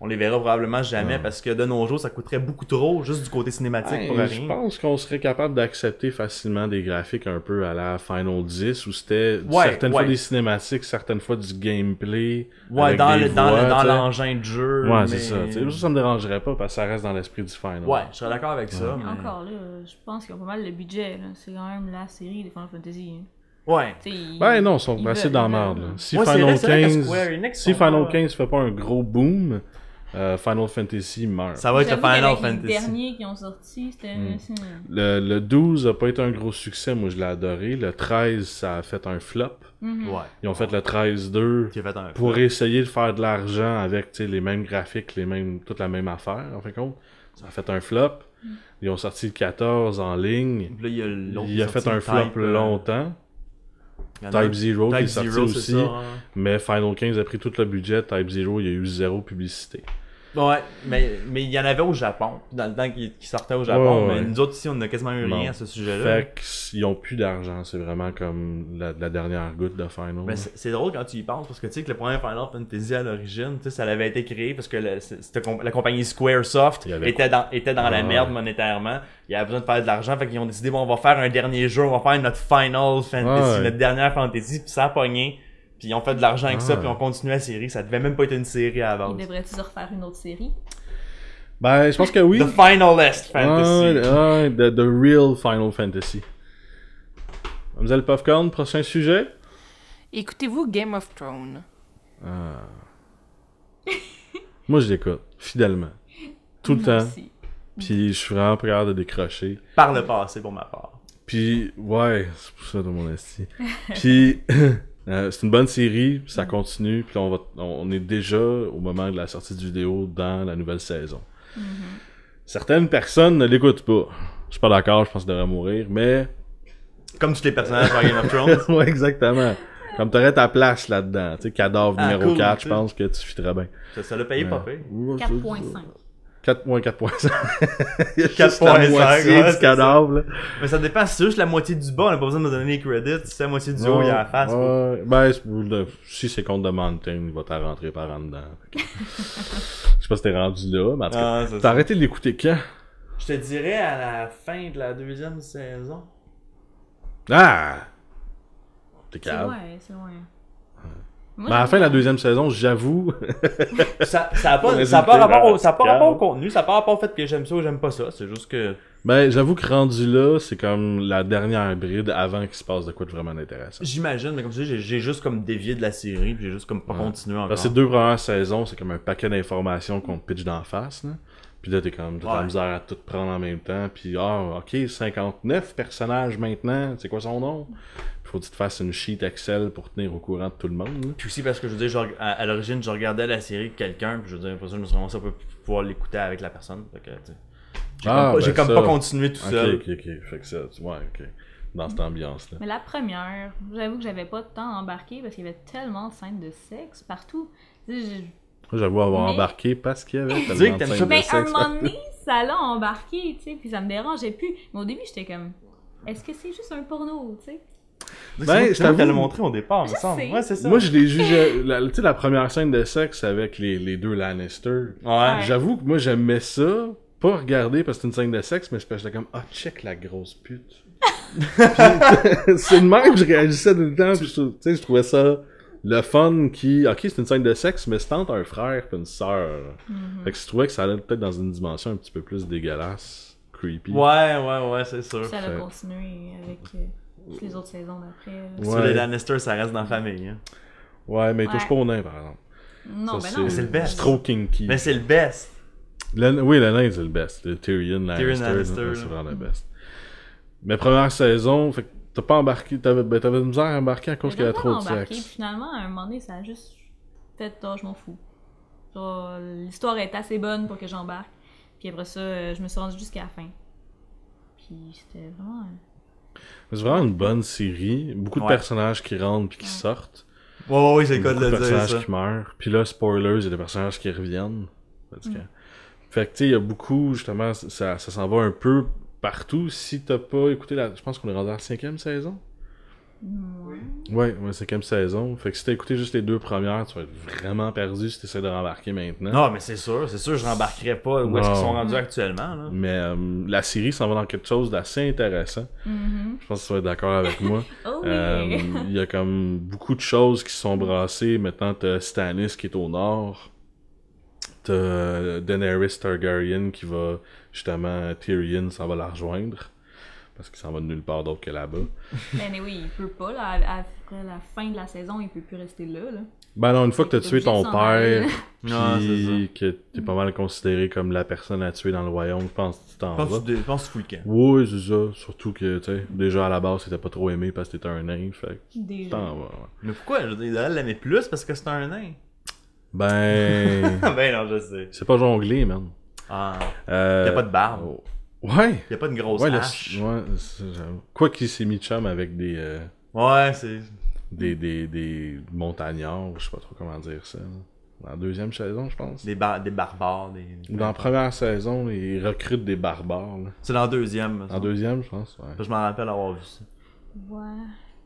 on les verra probablement jamais parce que de nos jours, ça coûterait beaucoup trop juste du côté cinématique pour rien. Je pense qu'on serait capable d'accepter facilement des graphiques un peu à la Final 10 où c'était certaines fois des cinématiques, certaines fois du gameplay. Ouais, dans l'engin de jeu. Ouais, c'est ça. Ça me dérangerait pas parce que ça reste dans l'esprit du Final. Ouais, je serais d'accord avec ça. Mais encore là, je pense qu'ils ont pas mal de budget. Là. C'est quand même la série des Final Fantasy. Hein. Ouais. Non, ils sont passés dans la merde. Si Final 15 fait pas un gros boom, Final Fantasy meurt. Ça va être le Final Fantasy. Les derniers qui ont sorti, c'était... Le 12 a pas été un gros succès, moi je l'ai adoré. Le 13, ça a fait un flop. Ils ont fait le 13-2 pour essayer de faire de l'argent avec les mêmes graphiques, toute la même affaire, en fin de compte. Ça a fait un flop. Ils ont sorti le 14 en ligne. Là, il a fait un flop longtemps. Type Zero qui est sorti aussi, mais Final 15 a pris tout le budget. Type Zero, il y a eu 0 publicité. Ouais, mais il y en avait au Japon, dans le temps qui sortait au Japon, mais nous autres ici, on n'a quasiment eu rien à ce sujet-là. Fait qu'ils ont plus d'argent, c'est vraiment comme la dernière goutte de Final. Mais c'est drôle quand tu y penses, parce que tu sais que le premier Final Fantasy à l'origine, tu sais, ça avait été créé parce que la compagnie Squaresoft était dans la merde monétairement. Il y avait besoin de faire de l'argent, fait qu'ils ont décidé, bon, on va faire un dernier jeu, on va faire notre Final Fantasy, notre dernière Fantasy, puis ça a pogné. Puis ils ont fait de l'argent avec ça, puis on continue la série. Ça devait même pas être une série à la base. Ils devraient-tu se refaire une autre série? Ben, je pense que oui. The Finalist Fantasy. The real Final Fantasy. Mademoiselle Popcorn, prochain sujet? Écoutez-vous Game of Thrones? Moi, je l'écoute, fidèlement. Tout le temps. Aussi. Puis je suis vraiment pas capable de décrocher. Par le passé, pour ma part. Puis, ouais, c'est pour ça de mon esti. Puis... c'est une bonne série, ça continue, puis on est déjà au moment de la sortie de vidéo dans la nouvelle saison. Certaines personnes ne l'écoutent pas. Je suis pas d'accord, je pense qu'il devrait mourir, mais... Comme tous les personnages dans Game of Thrones. Ouais, exactement. Comme t'aurais ta place là-dedans. Tu sais, cadavre numéro 4, je pense que tu fitterais bien. Ça l'a payé pas pire. 4.5. 4.5. Il y a juste 4.5, la moitié du cadavre, là. Mais ça dépend, si c'est juste la moitié du bas, on n'a pas besoin de me donner les credits. Si c'est la moitié du haut, il y a la face. Ouais. Ben, si c'est contre The Mountain, il va t'en rentrer par en dedans. Je sais pas si t'es rendu là, mais en tout cas, t'as arrêté de l'écouter quand? Je te dirais à la fin de la 2e saison. Ah! T'es calme. C'est loin. Mais à la fin de la 2e saison, j'avoue. ça a pas rapport au contenu, ça a pas rapport au fait que j'aime ça ou j'aime pas ça. C'est juste que. Ben, j'avoue que rendu là, c'est comme la dernière bride avant qu'il se passe de quoi de vraiment intéressant. J'imagine, mais comme tu dis, j'ai juste comme dévié de la série, puis j'ai juste comme pas continué encore. Parce que ces 2 premières saisons, c'est comme un paquet d'informations qu'on te pitch d'en face, là. Puis là, t'es comme, t'as la misère à tout prendre en même temps. Puis, ok, 59 personnages maintenant. C'est quoi son nom? Faut que tu te fasses une sheet Excel pour tenir au courant de tout le monde. Là. Puis aussi parce que, je veux dire, à l'origine, je regardais la série de quelqu'un. Puis je veux dire, pour ça, je me suis ramassé à pouvoir l'écouter avec la personne. Fait que, j'ai comme pas continué tout seul. Ok. Fait que ça, ok. Dans cette ambiance-là. Mais la première, j'avoue que j'avais pas de temps à embarquer parce qu'il y avait tellement de scènes de sexe partout. J'avoue avoir embarqué parce qu'il y avait tellement de scènes de sexe. Mais un moment donné, ça l'a embarqué, tu sais, puis ça me dérangeait plus. Mais au début, j'étais comme, est-ce que c'est juste un porno, tu sais? Ben, je t'avais qu'à le montrer au départ, me semble. Ouais, c'est ça. Moi, je l'ai jugé, tu sais, la première scène de sexe avec les 2 Lannister. Ouais. J'avoue que moi, j'aimais ça, pas regarder parce que c'est une scène de sexe, mais j'étais comme, check la grosse pute. C'est de même que je réagissais tout le temps, puis tu sais, je trouvais ça le fun qui, ok, c'est une scène de sexe, mais c'est entre un frère et une sœur. Fait que je trouvais que ça allait peut-être dans une dimension un petit peu plus dégueulasse, creepy. Ouais, c'est sûr. Ça a continué avec les autres saisons d'après. Sur les Lannister, ça reste dans la famille. Hein. Ouais, mais il touche pas au nain, par exemple. Non, ça, ben non. C'est le best. C'est trop kinky. Mais c'est le best. Oui, le nain, c'est le best. Le Tyrion Lannister, c'est vraiment le best. Mais première saison, fait que t'as pas embarqué, t'avais de misère à embarquer à cause qu'il y avait trop de sexe. Puis finalement, à un moment donné, ça a juste fait, je m'en fous. Genre, l'histoire est assez bonne pour que j'embarque. Puis après ça, je me suis rendu jusqu'à la fin. Puis c'était vraiment... C'est vraiment une bonne série. Beaucoup de personnages qui rentrent puis qui sortent. Oui, c'est le cas de le dire, ça. Beaucoup de personnages qui meurent. Puis là, spoilers, il y a des personnages qui reviennent. Fait que tu sais, il y a beaucoup, justement, ça s'en va un peu partout. Si t'as pas écouté je pense qu'on est rendu à la 5e saison. Ouais, 5e saison. Fait que si t'as écouté juste les 2 premières, tu vas être vraiment perdu si t'essaies de rembarquer maintenant. Non, mais c'est sûr, je rembarquerai pas où est-ce qu'ils sont rendus actuellement. Là. Mais la série s'en va dans quelque chose d'assez intéressant. Je pense que tu vas être d'accord avec moi. Il y a comme beaucoup de choses qui sont brassées. Maintenant, t'as Stannis qui est au nord. T'as Daenerys Targaryen qui va, justement, Tyrion s'en va la rejoindre. Parce qu'il s'en va de nulle part d'autre que là-bas. Mais oui, il peut pas, là. Après la fin de la saison, il peut plus rester là. Ben non, une fois que t'as tué ton père, pis que t'es pas mal considéré comme la personne à tuer dans le royaume, je pense que tu t'en vas. Je pense que tu fous le camp. Oui, c'est ça. Surtout que, tu sais, déjà à la base, t'étais pas trop aimé parce que t'étais un nain, fait que t'en vas, Mais pourquoi? Elle l'aimait plus parce que c'était un nain? Ben... ben non, je sais. C'est pas jonglé, man. Y'a pas de barbe. Ouais. Y'a pas de grosse hache. Quoi qu'il s'est mis de chum avec des... Ouais, c'est... Des montagnards, je sais pas trop comment dire ça. Dans la 2e saison, je pense. Des barbares. Dans la première saison, ils recrutent des barbares. Là. C'est dans la 2e. En 2e, je pense, ouais. Je m'en rappelle avoir vu ça.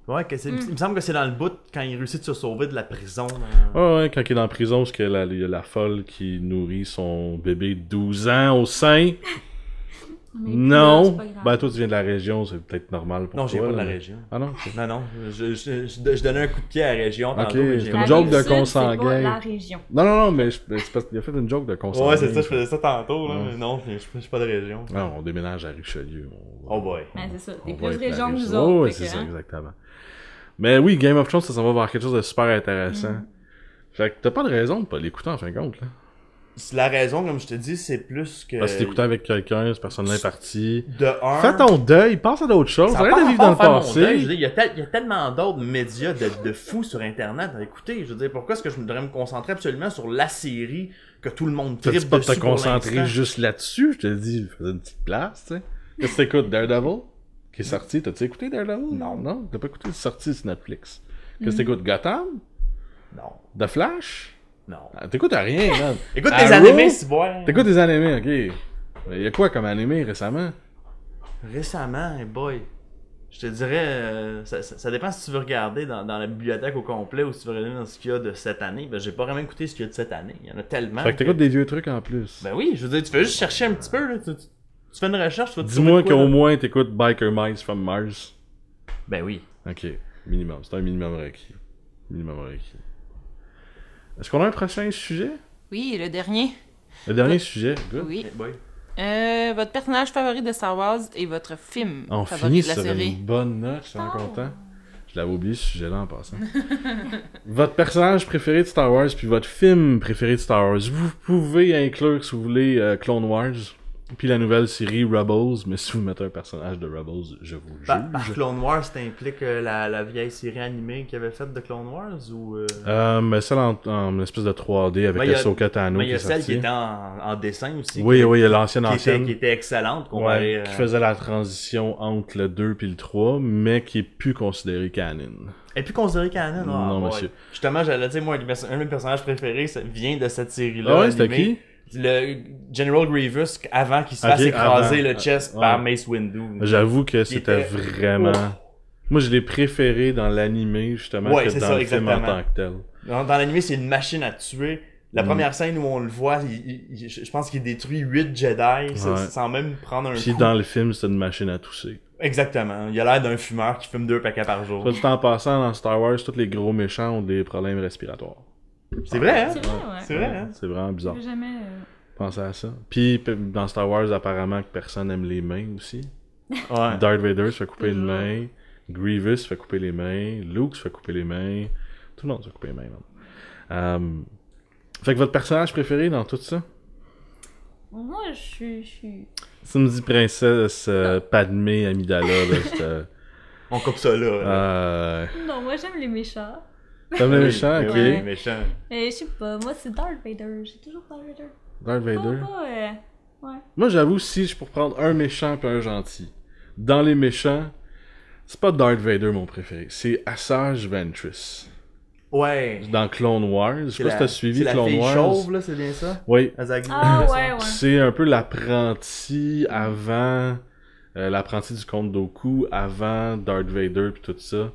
Ouais, il me semble que c'est dans le bout quand il réussit de se sauver de la prison. Ouais, quand il est dans la prison, parce qu'il y a la folle qui nourrit son bébé de 12 ans au sein. Non! Ben, toi, tu viens de la région, c'est peut-être normal pour toi. Non, je viens pas de la région. Ah non? Non. Je donnais un coup de pied à la région. Ok, c'est une joke de consanguin. C'est pas la région. Non, mais c'est parce qu'il a fait une joke de consanguin. Ouais, c'est ça, je faisais ça tantôt, là. Mais non, je suis pas de région. Non, on déménage à Richelieu. Oh boy. Ben, c'est ça, t'es plus région que nous autres. Oui, c'est ça, exactement. Mais oui, Game of Thrones, ça va vers quelque chose de super intéressant. Fait que t'as pas de raison de pas l'écouter en fin de compte, là. La raison, comme je te dis, c'est plus que... Parce que t'écoutais avec quelqu'un, cette personne-là est partie. De un... Fais ton deuil, pense à d'autres choses, arrête de vivre dans le passé. Il y a tellement d'autres médias de fous sur Internet à écouter. Je veux dire, pourquoi est-ce que je devrais me concentrer absolument sur la série que tout le monde tripe dessus? Tu peux pas te concentrer juste là-dessus, je te dis, fais une petite place, tu sais. Qu'est-ce que t'écoutes? Daredevil? Qui est sorti. T'as-tu écouté Daredevil? Non. Non? T'as pas écouté? C'est sorti sur Netflix. Qu'est-ce que t'écoutes? Gotham? Non. The Flash? Non. T'écoutes à rien, man. Écoute des animés, si bon. T'écoutes des animés, ok. Il y a quoi comme animé récemment? Récemment, boy. Je te dirais, ça dépend si tu veux regarder dans la bibliothèque au complet ou si tu veux regarder dans ce qu'il y a de cette année. Ben, j'ai pas vraiment écouté ce qu'il y a de cette année. Il y en a tellement. Fait que t'écoutes des vieux trucs en plus. Ben oui, je veux dire, tu fais juste chercher un petit peu, là. Tu fais une recherche, tu vas te Dis-moi qu'au moins t'écoutes Biker Mice from Mars. Ben oui. Ok, minimum. C'est un minimum requis. Minimum requis. Est-ce qu'on a un prochain sujet? Oui, le dernier. Le dernier sujet, good. Oui. Hey boy. Votre personnage favori de Star Wars et votre film On favori finit de la sur série. une bonne note, je suis vraiment content. Je l'avais oublié ce sujet-là en passant. Votre personnage préféré de Star Wars puis votre film préféré de Star Wars. Vous pouvez inclure, si vous voulez, Clone Wars puis la nouvelle série Rebels, mais si vous mettez un personnage de Rebels, je vous juge. Par Clone Wars, t'impliques la vieille série animée qu'il avait faite de Clone Wars ou... Mais celle en espèce de 3D avec Ahsoka Tano mais il y a qui est celle sortie. qui était en dessin aussi. Oui, il y a l'ancienne. Qui était excellente. Ouais, qui faisait la transition entre le 2 puis le 3, mais qui est plus considéré canon. Et puis considéré canon, non, monsieur. Justement, j'allais dire, moi, un de mes personnages préférés vient de cette série-là. Ah ouais, c'était qui? Le General Grievous avant qu'il se fasse écraser le chest par Mace Windu. J'avoue que c'était vraiment... Moi, je l'ai préféré dans l'animé, justement, que dans le film en tant que tel. Dans l'animé, c'est une machine à tuer. La première scène où on le voit, je pense qu'il détruit 8 Jedi sans même prendre un coup. Puis dans le film, c'est une machine à tousser. Exactement. Il a l'air d'un fumeur qui fume 2 paquets par jour. Soit du temps passant, dans Star Wars, tous les gros méchants ont des problèmes respiratoires. C'est vrai, hein? C'est vrai, ouais. C'est vrai, hein? C'est vraiment bizarre. J'ai jamais... Pensez à ça. Puis dans Star Wars, apparemment que personne aime les mains aussi. Ouais. Darth Vader se fait couper une main. Grievous se fait couper les mains. Luke se fait couper les mains. Tout le monde se fait couper les mains, man. Fait que votre personnage préféré dans tout ça? Moi, je suis... Ça me dit princesse Padmé Amidala. Là, On coupe ça là. Non, moi j'aime les méchants. T'aimes les méchants? Ok. Les méchants. Je sais pas, moi c'est Darth Vader. J'ai toujours Darth Vader. Darth Vader? Ouais. Moi, j'avoue, si je pour prendre un méchant et un gentil, dans les méchants, c'est pas Darth Vader mon préféré, c'est Asajj Ventress. Ouais. Dans Clone Wars, je sais pas si t'as suivi Clone Wars. C'est la fille chauve, là, c'est bien ça? Oui. Ouais. C'est un peu l'apprenti avant... l'apprenti du comte Dooku avant Darth Vader puis tout ça.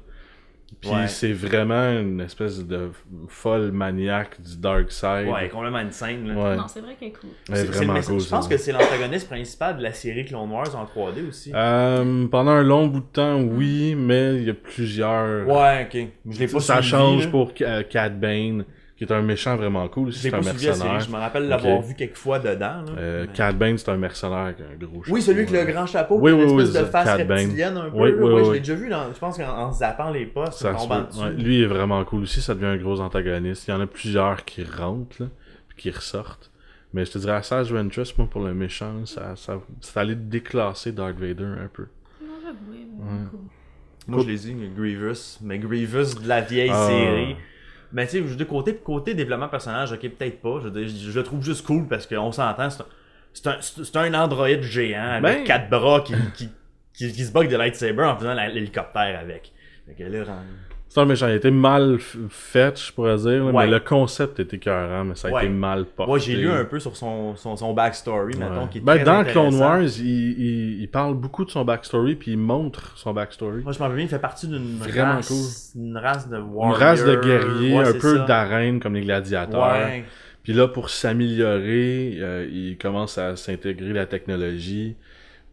Puis c'est vraiment une espèce de folle maniaque du Dark Side. Ouais, complètement insane. Là. Ouais. Non, c'est vrai qu'elle est cool. Elle est vraiment cool. Je pense que c'est l'antagoniste principal de la série Clone Wars en 3D aussi. Pendant un long bout de temps, oui, mais il y a plusieurs... Ouais, ok. Je l'ai pas Ça suivi, change là. pour Cad Bane, qui est un méchant vraiment cool. C'est un mercenaire. Je me rappelle l'avoir vu quelques fois dedans. Cad Bane, c'est un mercenaire avec un gros chapeau. Oui, celui avec le grand chapeau, oui, une espèce oui, de face Cad reptilienne un peu. Oui, je l'ai déjà vu, je pense qu'en zappant les postes, en tombant dessus. Lui est vraiment cool aussi, ça devient un gros antagoniste. Il y en a plusieurs qui rentrent, là, puis qui ressortent. Mais je te dirais, Asajj Ventress, moi, pour le méchant, c'est allé déclasser Darth Vader un peu. Non, j'avoue, cool. Moi, je l'ai dit, Grievous. Mais Grievous de la vieille série. Mais tu sais, de côté développement personnage, ok, peut-être pas. Je le trouve juste cool parce qu'on s'entend, c'est un androïde géant avec 4 bras qui se bug de lightsaber en faisant l'hélicoptère avec. Fait que là, c'est un méchant, il a été mal fait, je pourrais dire, là, mais le concept était écœurant, mais ça a été mal porté. Moi, j'ai lu un peu sur son backstory, mettons, qui est très dans Clone Wars, il parle beaucoup de son backstory, puis il montre son backstory. Moi, je m'en rappelle bien, il fait partie d'une race, une race de warriors. Une race de guerriers, un peu d'arène comme les gladiateurs. Ouais. Puis là, pour s'améliorer, il commence à s'intégrer la technologie.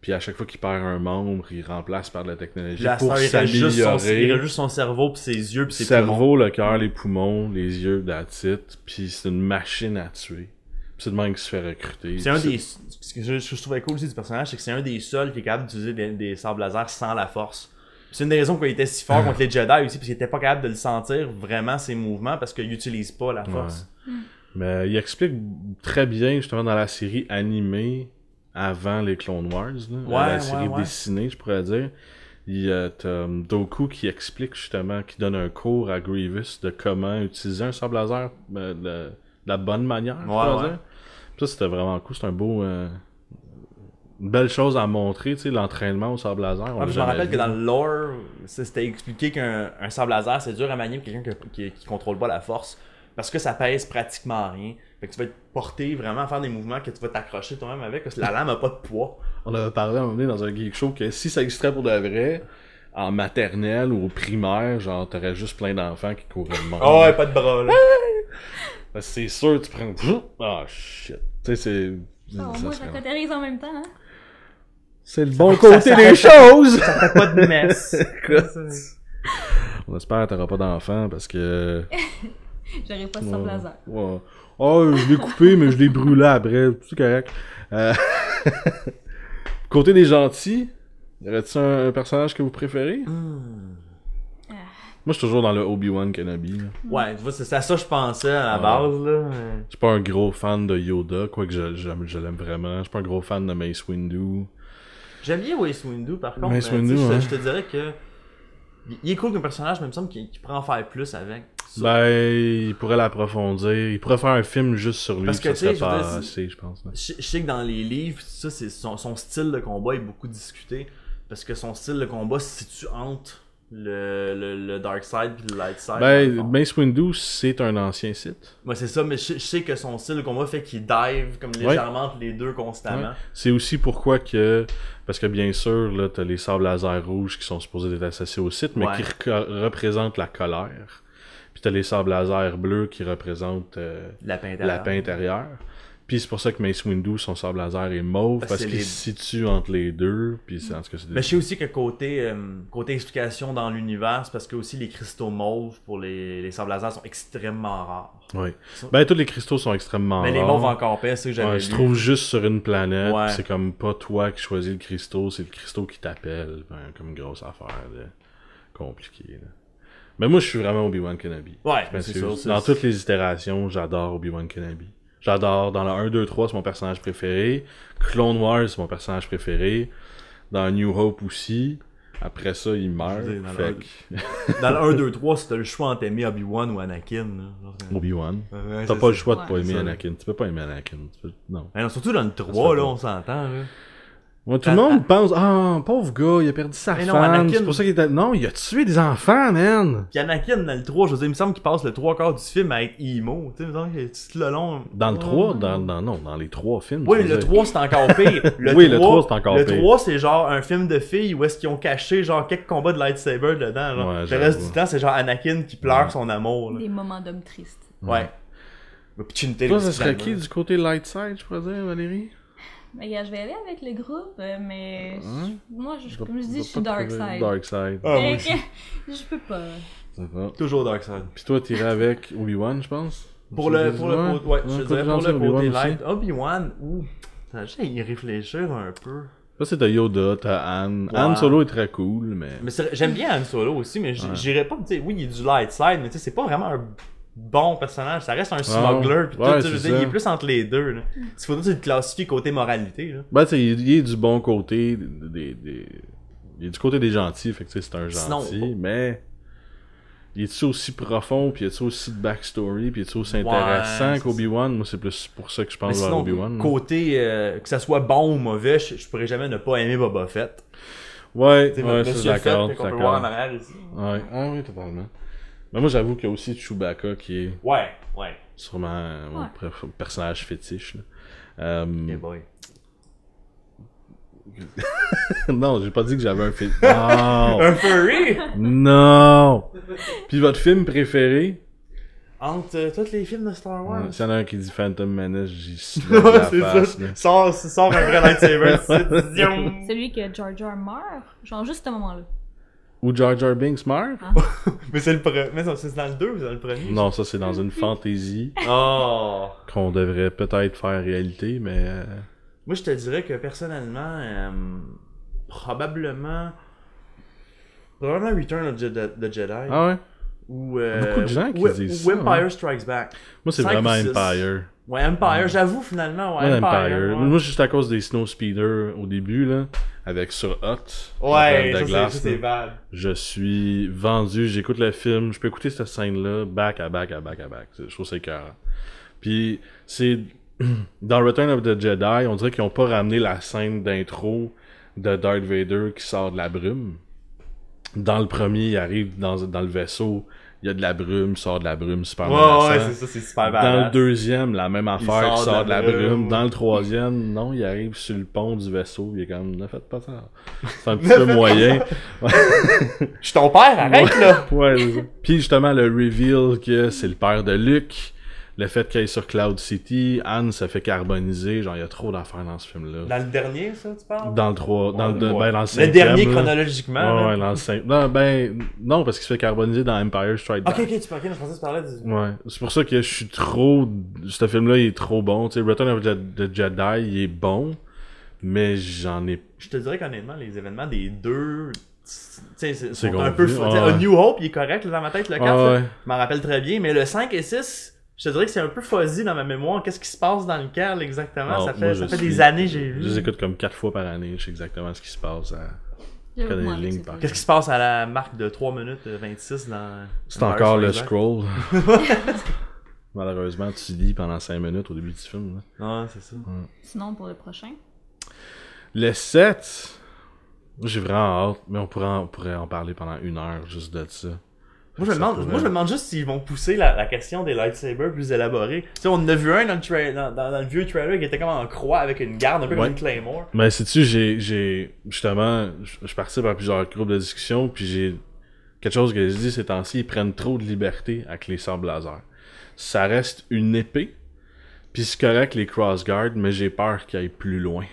Puis à chaque fois qu'il perd un membre, il remplace par de la technologie pour s'améliorer. Il a juste son cerveau, puis ses yeux, puis ses poumons. Le cœur, les poumons, les yeux, that's it. Puis c'est une machine à tuer. Puis c'est de même qu'il se fait recruter. C'est un des... Ce que je trouvais cool aussi du personnage, c'est que c'est un des seuls qui est capable d'utiliser des sabres laser sans la force. C'est une des raisons pourquoi il était si fort contre les Jedi aussi, parce qu'il était pas capable de le sentir vraiment ses mouvements, parce qu'il utilise pas la force. Mais il explique très bien, justement, dans la série animée, avant les Clone Wars, là, la série dessinée, je pourrais dire. Il y a Dooku qui explique justement, qui donne un cours à Grievous de comment utiliser un sabre laser de la bonne manière, je pourrais dire. Ça, c'était vraiment cool. C'est un beau une belle chose à montrer, tu sais, l'entraînement au sabre laser. Je me rappelle que dans le lore, c'était expliqué qu'un sabre laser, c'est dur à manier pour quelqu'un qui contrôle pas la force. Parce que ça pèse pratiquement rien. Fait que tu vas être porté vraiment à faire des mouvements que tu vas t'accrocher toi-même avec, parce que la lame a pas de poids. On avait parlé à un moment donné dans un geek show que si ça existerait pour de vrai, en maternelle ou au primaire, genre, t'aurais juste plein d'enfants qui couraient le monde. Oh ouais, pas de bras, là. Parce que c'est sûr, tu prends... Ah, shit. Tu sais, c'est... moi, je cautérise en même temps, hein. C'est le bon côté des choses! Ça fait pas de messe. On espère que t'auras pas d'enfants, parce que... J'aurais pas de sabre laser. Ouais. Oh, je l'ai coupé, mais je l'ai brûlé après. C'est correct. Côté des gentils, y aurait-il un personnage que vous préférez? Moi, je suis toujours dans le Obi-Wan Kenobi. Là. Ouais, tu vois, c'est à ça que je pensais à la base, là. Je suis pas un gros fan de Yoda, quoique je l'aime vraiment. Je suis pas un gros fan de Mace Windu. J'aime bien Mace Windu, par contre. Mace Windu, je te dirais que... Il est cool comme personnage, mais il me semble qu'il pourrait en faire plus avec. Ça. Ben, il pourrait l'approfondir. Il pourrait faire un film juste sur lui. Parce que ça serait pas assez, je pense. Je sais que dans les livres, ça, c'est son style de combat est beaucoup discuté. Parce que son style de combat se situe entre le Dark Side et le Light Side. Ben, Mace Windu, c'est un ancien Sith. Ouais, c'est ça, mais je sais que son style de combat fait qu'il dive comme légèrement entre les deux constamment. Ouais. C'est aussi pourquoi que... Parce que bien sûr, là, t'as les sables laser rouges qui sont supposés être associés au Sith, mais qui représentent la colère. Puis t'as les sables laser bleus qui représentent lapin intérieur. Puis c'est pour ça que Mace Windu, son sable laser est mauve, parce qu'il se situe entre les deux. Puis en tout cas, mais je sais aussi que côté explication dans l'univers, c'est parce que aussi les cristaux mauves pour les sables laser sont extrêmement rares. Oui. Ben tous les cristaux sont extrêmement rares. Mais les mauves encore pire, c'est que j'avais se trouvent juste sur une planète. C'est comme pas toi qui choisis le cristaux, c'est le cristaux qui t'appelle. Comme une grosse affaire compliquée. Là. Mais moi, je suis vraiment Obi-Wan Kenobi. Ouais, c'est sûr. Dans toutes les itérations, j'adore Obi-Wan Kenobi. J'adore. Dans le 1, 2, 3, c'est mon personnage préféré. Clone Wars, c'est mon personnage préféré. Dans New Hope aussi. Après ça, il meurt. Dans le 1, 2, 3, si t'as le choix entre aimer Obi-Wan ou Anakin. Obi-Wan. T'as pas le choix de pas aimer Anakin. Tu peux pas aimer Anakin. Non. Mais non, surtout dans le 3, là, on s'entend. Là. Ouais, tout le monde pense, pauvre gars, il a perdu sa femme, c'est pour ça qu'il était... Non, il a tué des enfants, man! Pis Anakin, dans le 3, je veux dire, il me semble qu'il passe le 3/4 du film à être emo, tu sais, il me semble qu'il est tout le long... Dans le 3? Dans les 3 films. Oui, le 3, c'est encore pire. Le 3, c'est encore pire. Le 3, c'est genre un film de filles où est-ce qu'ils ont caché genre quelques combats de lightsaber dedans, genre. Le reste du temps, c'est genre Anakin qui pleure son amour, là. Des moments d'homme triste. Ouais. Toi, ça serait qui du côté light side, je pourrais dire, Valérie? Mais je vais aller avec le groupe, mais moi, comme je dis, je suis Dark Side. Dark Side. Je peux pas. Toujours Dark Side. Puis toi, t'irais avec Obi-Wan, je pense? Pour le côté light, Obi-Wan, t'as juste à y réfléchir un peu. Ça, c'est t'as Yoda, t'as Han. Han Solo est très cool, mais j'aime bien Han Solo aussi, mais j'irais pas, tu sais, oui, il est du light side, mais tu sais, c'est pas vraiment un bon personnage, ça reste un smuggler, pis tout, il est plus entre les deux, là. Il faut le classifier côté moralité, là. Ben, tu sais, il est du bon côté, il est du côté des gentils, fait que tu sais, c'est un gentil, mais il est-tu aussi profond, pis il est-tu aussi de backstory, pis il est-tu aussi intéressant qu'Obi-Wan? Moi, c'est plus pour ça que je pense vers Obi-Wan. Côté, que ça soit bon ou mauvais, je pourrais jamais ne pas aimer Boba Fett. Ouais, c'est d'accord, qu'on peut voir en arrière ici. Ouais, oui, totalement. Mais moi, j'avoue qu'il y a aussi Chewbacca qui est... Ouais. Sûrement mon personnage fétiche. Hey boy. Non, j'ai pas dit que j'avais un fétiche. Non! Un furry? Non! Puis votre film préféré? Entre tous les films de Star Wars? S'il y en a un qui dit Phantom Menace, j'y slap la face. Sors un vrai lightsaber. Celui que Jar Jar meurt, genre juste à ce moment-là. Ou Jar Jar Binks meurt? Mais c'est le premier. Mais c'est dans le 2 ou dans le premier? Non, ça c'est dans une fantaisie. Qu'on devrait peut-être faire réalité, mais... Moi, je te dirais que personnellement, probablement Return of the Jedi. Ah ouais? Ou, beaucoup de gens qui disent ça. Ou Empire Strikes Back. Moi, c'est vraiment Empire. Ouais, Empire, j'avoue finalement, ouais, Empire. Ouais. Moi, juste à cause des Snow Speeder au début, là, avec sur Hot. Ouais, ça c'est bad. Je suis vendu, j'écoute le film, je peux écouter cette scène-là back à back. Je trouve ça écœurant. Puis, c'est dans Return of the Jedi, on dirait qu'ils ont pas ramené la scène d'intro de Darth Vader qui sort de la brume. Dans le premier, il arrive dans le vaisseau, il y a de la brume, il sort de la brume, super menaçant. Ouais, c'est ça, c'est super badass. Dans le deuxième, la même affaire, il sort de la brume. Dans le troisième, non, il arrive sur le pont du vaisseau, il est comme, ne faites pas ça. C'est un petit peu moyen. Je suis ton père, arrête là! Ouais, c'est ça. Puis justement, le reveal que c'est le père de Luke, le fait qu'il est sur Cloud City, Han se fait carboniser, genre il y a trop d'affaires dans ce film-là. Dans le dernier, ça, tu parles? Dans le 3, dans le 5e. Le dernier chronologiquement. Ouais, dans le 5. Non, parce qu'il se fait carboniser dans Empire Strikes Back. Ok, je pensais que tu parlais du... Ouais, c'est pour ça que je suis trop... Ce film-là, il est trop bon. Tu sais, Return of the Jedi, il est bon, mais j'en ai... Je te dirais qu'honnêtement, les événements des deux... c'est sont un peu... A New Hope, il est correct là, dans ma tête, le 4. Ouais. Je m'en rappelle très bien, mais le 5 et 6... Je te dirais que c'est un peu fuzzy dans ma mémoire. Qu'est-ce qui se passe dans le cadre exactement? Non, ça fait des années que j'ai vu. Je les écoute comme 4 fois par année. Je sais exactement ce qui se passe. Qu'est-ce qui se passe à la marque de 3 minutes 26 dans... C'est encore le scroll. Malheureusement, tu lis pendant 5 minutes au début du film. Là. Ouais, c'est ça. Sinon, pour le prochain? Le 7... J'ai vraiment hâte, mais on pourrait en parler pendant 1 heure juste de ça. Moi, je me demande juste s'ils vont pousser la question des lightsabers plus élaborée. Tu sais, on en a vu un dans le vieux trailer qui était comme en croix avec une garde, un peu comme une Claymore. Mais sais-tu, justement, je participe à plusieurs groupes de discussion, puis j'ai quelque chose que je dis ces temps-ci, ils prennent trop de liberté avec les sabres laser. Ça reste une épée, puis c'est correct les crossguards, mais j'ai peur qu'ils aillent plus loin.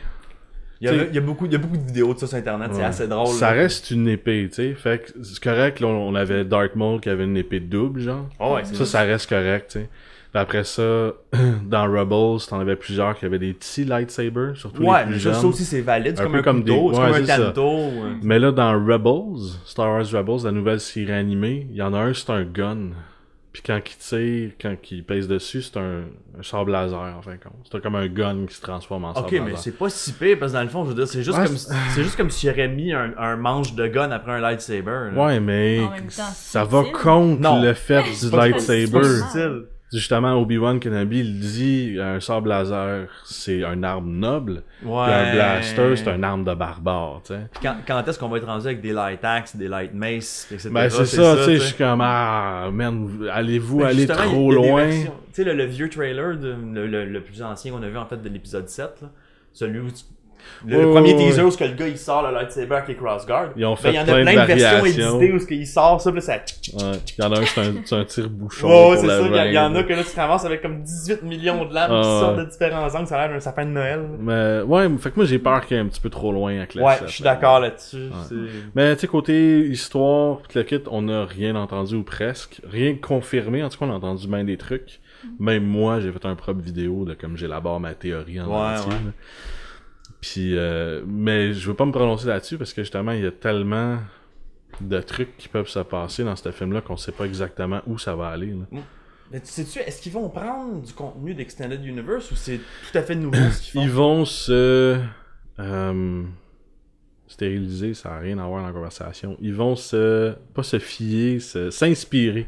Il y a beaucoup de vidéos de ça sur internet, c'est assez drôle. Ça reste une épée, tu sais. Fait que c'est correct, là, on avait Darth Maul qui avait une épée double, genre. Oh ouais, ça reste correct, tu sais. Après ça, dans Rebels, t'en avais plusieurs qui avaient des petits lightsabers, surtout les plus jeunes. Ça aussi c'est valide, c'est comme un couteau, c'est comme un tanto. Mais là, dans Rebels, Star Wars Rebels, la nouvelle série animée, il y en a un, c'est un gun. Puis quand il tire, quand il pèse dessus, c'est un sabre laser, en fin de compte. C'est comme un gun qui se transforme en sabre laser. Ok, mais c'est pas si pire, parce que dans le fond, je veux dire, c'est juste comme s'il aurait mis un manche de gun après un lightsaber. Là. Ouais, mais ça va contre le fait du lightsaber. Justement, Obi-Wan Kenobi, il dit, un sabre laser, c'est une arme noble. Ouais. Puis un blaster, c'est une arme de barbare, tu sais. Quand est-ce qu'on va être rendu avec des light axes, des light mace, etc. Ben, c'est ça, tu sais, je suis comme, man, allez-vous aller trop loin? Tu sais, le vieux trailer, le plus ancien qu'on a vu, en fait, de l'épisode 7, là, celui où le premier teaser où le gars il sort le lightsaber avec les crossguards. Ils ont fait il y en a plein de versions éditées où il sort ça, puis là, ça... Ouais, il y en a un, c'est un tire-bouchon. Ouais, c'est ça. Il y en a que là, tu te ramasses avec comme 18 millions de lames qui sortent de différents angles. Ça a l'air d'un sapin de Noël. Mais, ouais, fait que moi, j'ai peur qu'il y ait un petit peu trop loin avec la Ouais, je suis d'accord là-dessus. Ouais. Mais, tu sais, côté histoire, pis le kit, on n'a rien entendu ou presque. Rien confirmé. En tout cas, on a entendu bien des trucs. Même moi, j'ai fait un propre vidéo de comme j'élabore ma théorie en entier. Ouais. Puis, mais je veux pas me prononcer là-dessus parce que justement, il y a tellement de trucs qui peuvent se passer dans ce film-là qu'on sait pas exactement où ça va aller. Là. Mais tu sais-tu, est-ce qu'ils vont prendre du contenu d'Extended Universe ou c'est tout à fait nouveau ce qu'ils font? Ils vont se stériliser, ça n'a rien à voir dans la conversation. Ils vont pas se fier, s'inspirer.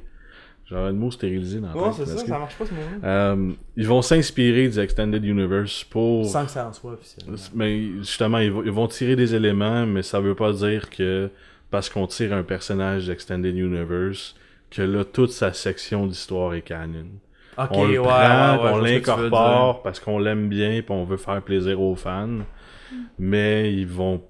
J'aurais le mot stériliser dans la tête. C'est ça marche pas ce mot-là. Ils vont s'inspirer du Extended Universe pour... Sans que ça en soit officiel. Mais justement, ils vont tirer des éléments, mais ça veut pas dire que parce qu'on tire un personnage d'Extended Universe, que là, toute sa section d'histoire est canon. Okay, on le prend, on l'incorpore parce qu'on l'aime bien et on veut faire plaisir aux fans, mais ils vont...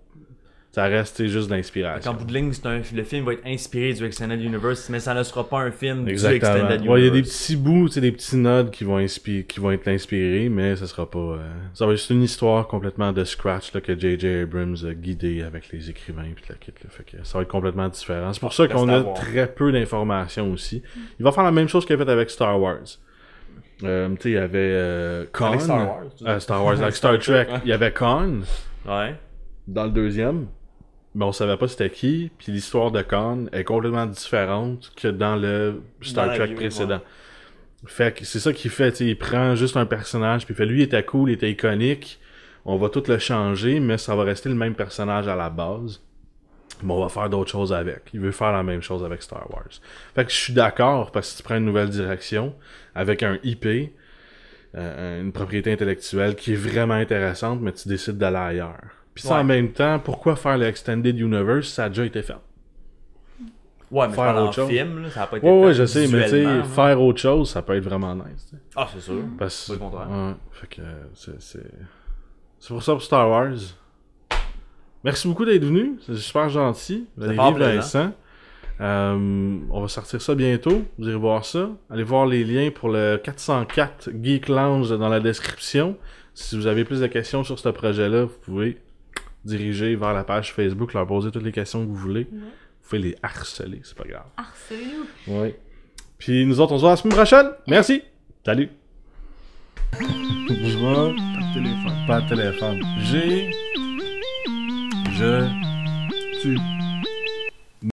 Ça reste juste d'inspiration. En bout de ligne, le film va être inspiré du Extended Universe, mais ça ne sera pas un film Exactement. du Extended Universe. Ouais, il y a des petits bouts, des petits nods qui vont être inspirés, mais ça sera pas... Ça va être juste une histoire complètement de scratch là, que J.J. Abrams a guidé avec les écrivains et la kit. Là, fait que ça va être complètement différent. C'est pour ça qu'on a très peu d'informations aussi. Il va faire la même chose qu'il a fait avec Star Wars. Tu sais, il y avait Khan. Avec Star Wars. Star Wars, avec Star Trek. Il y avait Khan. Ouais. Dans le deuxième. Mais on savait pas c'était qui, puis l'histoire de Khan est complètement différente que dans le Star Trek précédent. Ouais. Fait que c'est ça qu'il fait, tu sais, il prend juste un personnage, puis il fait lui il était cool, il était iconique, on va tout le changer, mais ça va rester le même personnage à la base. Mais on va faire d'autres choses avec. Il veut faire la même chose avec Star Wars. Fait que je suis d'accord, parce que si tu prends une nouvelle direction, avec un IP, une propriété intellectuelle qui est vraiment intéressante, mais tu décides d'aller ailleurs. Puis ça, en même temps, pourquoi faire le Extended Universe? Ça a déjà été fait. Ouais, mais faire autre chose. Film, là, ça a pas été ouais, je sais, mais tu sais, faire autre chose, ça peut être vraiment nice. T'sais. Ah, c'est sûr. Parce que le contraire. Ouais, fait que c'est pour ça pour Star Wars. Merci beaucoup d'être venu, c'est super gentil. Valérie, Vincent. On va sortir ça bientôt, vous irez voir ça. Allez voir les liens pour le 404 Geek Lounge dans la description. Si vous avez plus de questions sur ce projet-là, vous pouvez diriger vers la page Facebook, leur poser toutes les questions que vous voulez. Ouais. Vous pouvez les harceler, c'est pas grave. Harcelez-nous! Oui. Puis nous autres, on se voit la semaine prochaine. Merci! Salut! Je vois... Pas de téléphone. Je tue.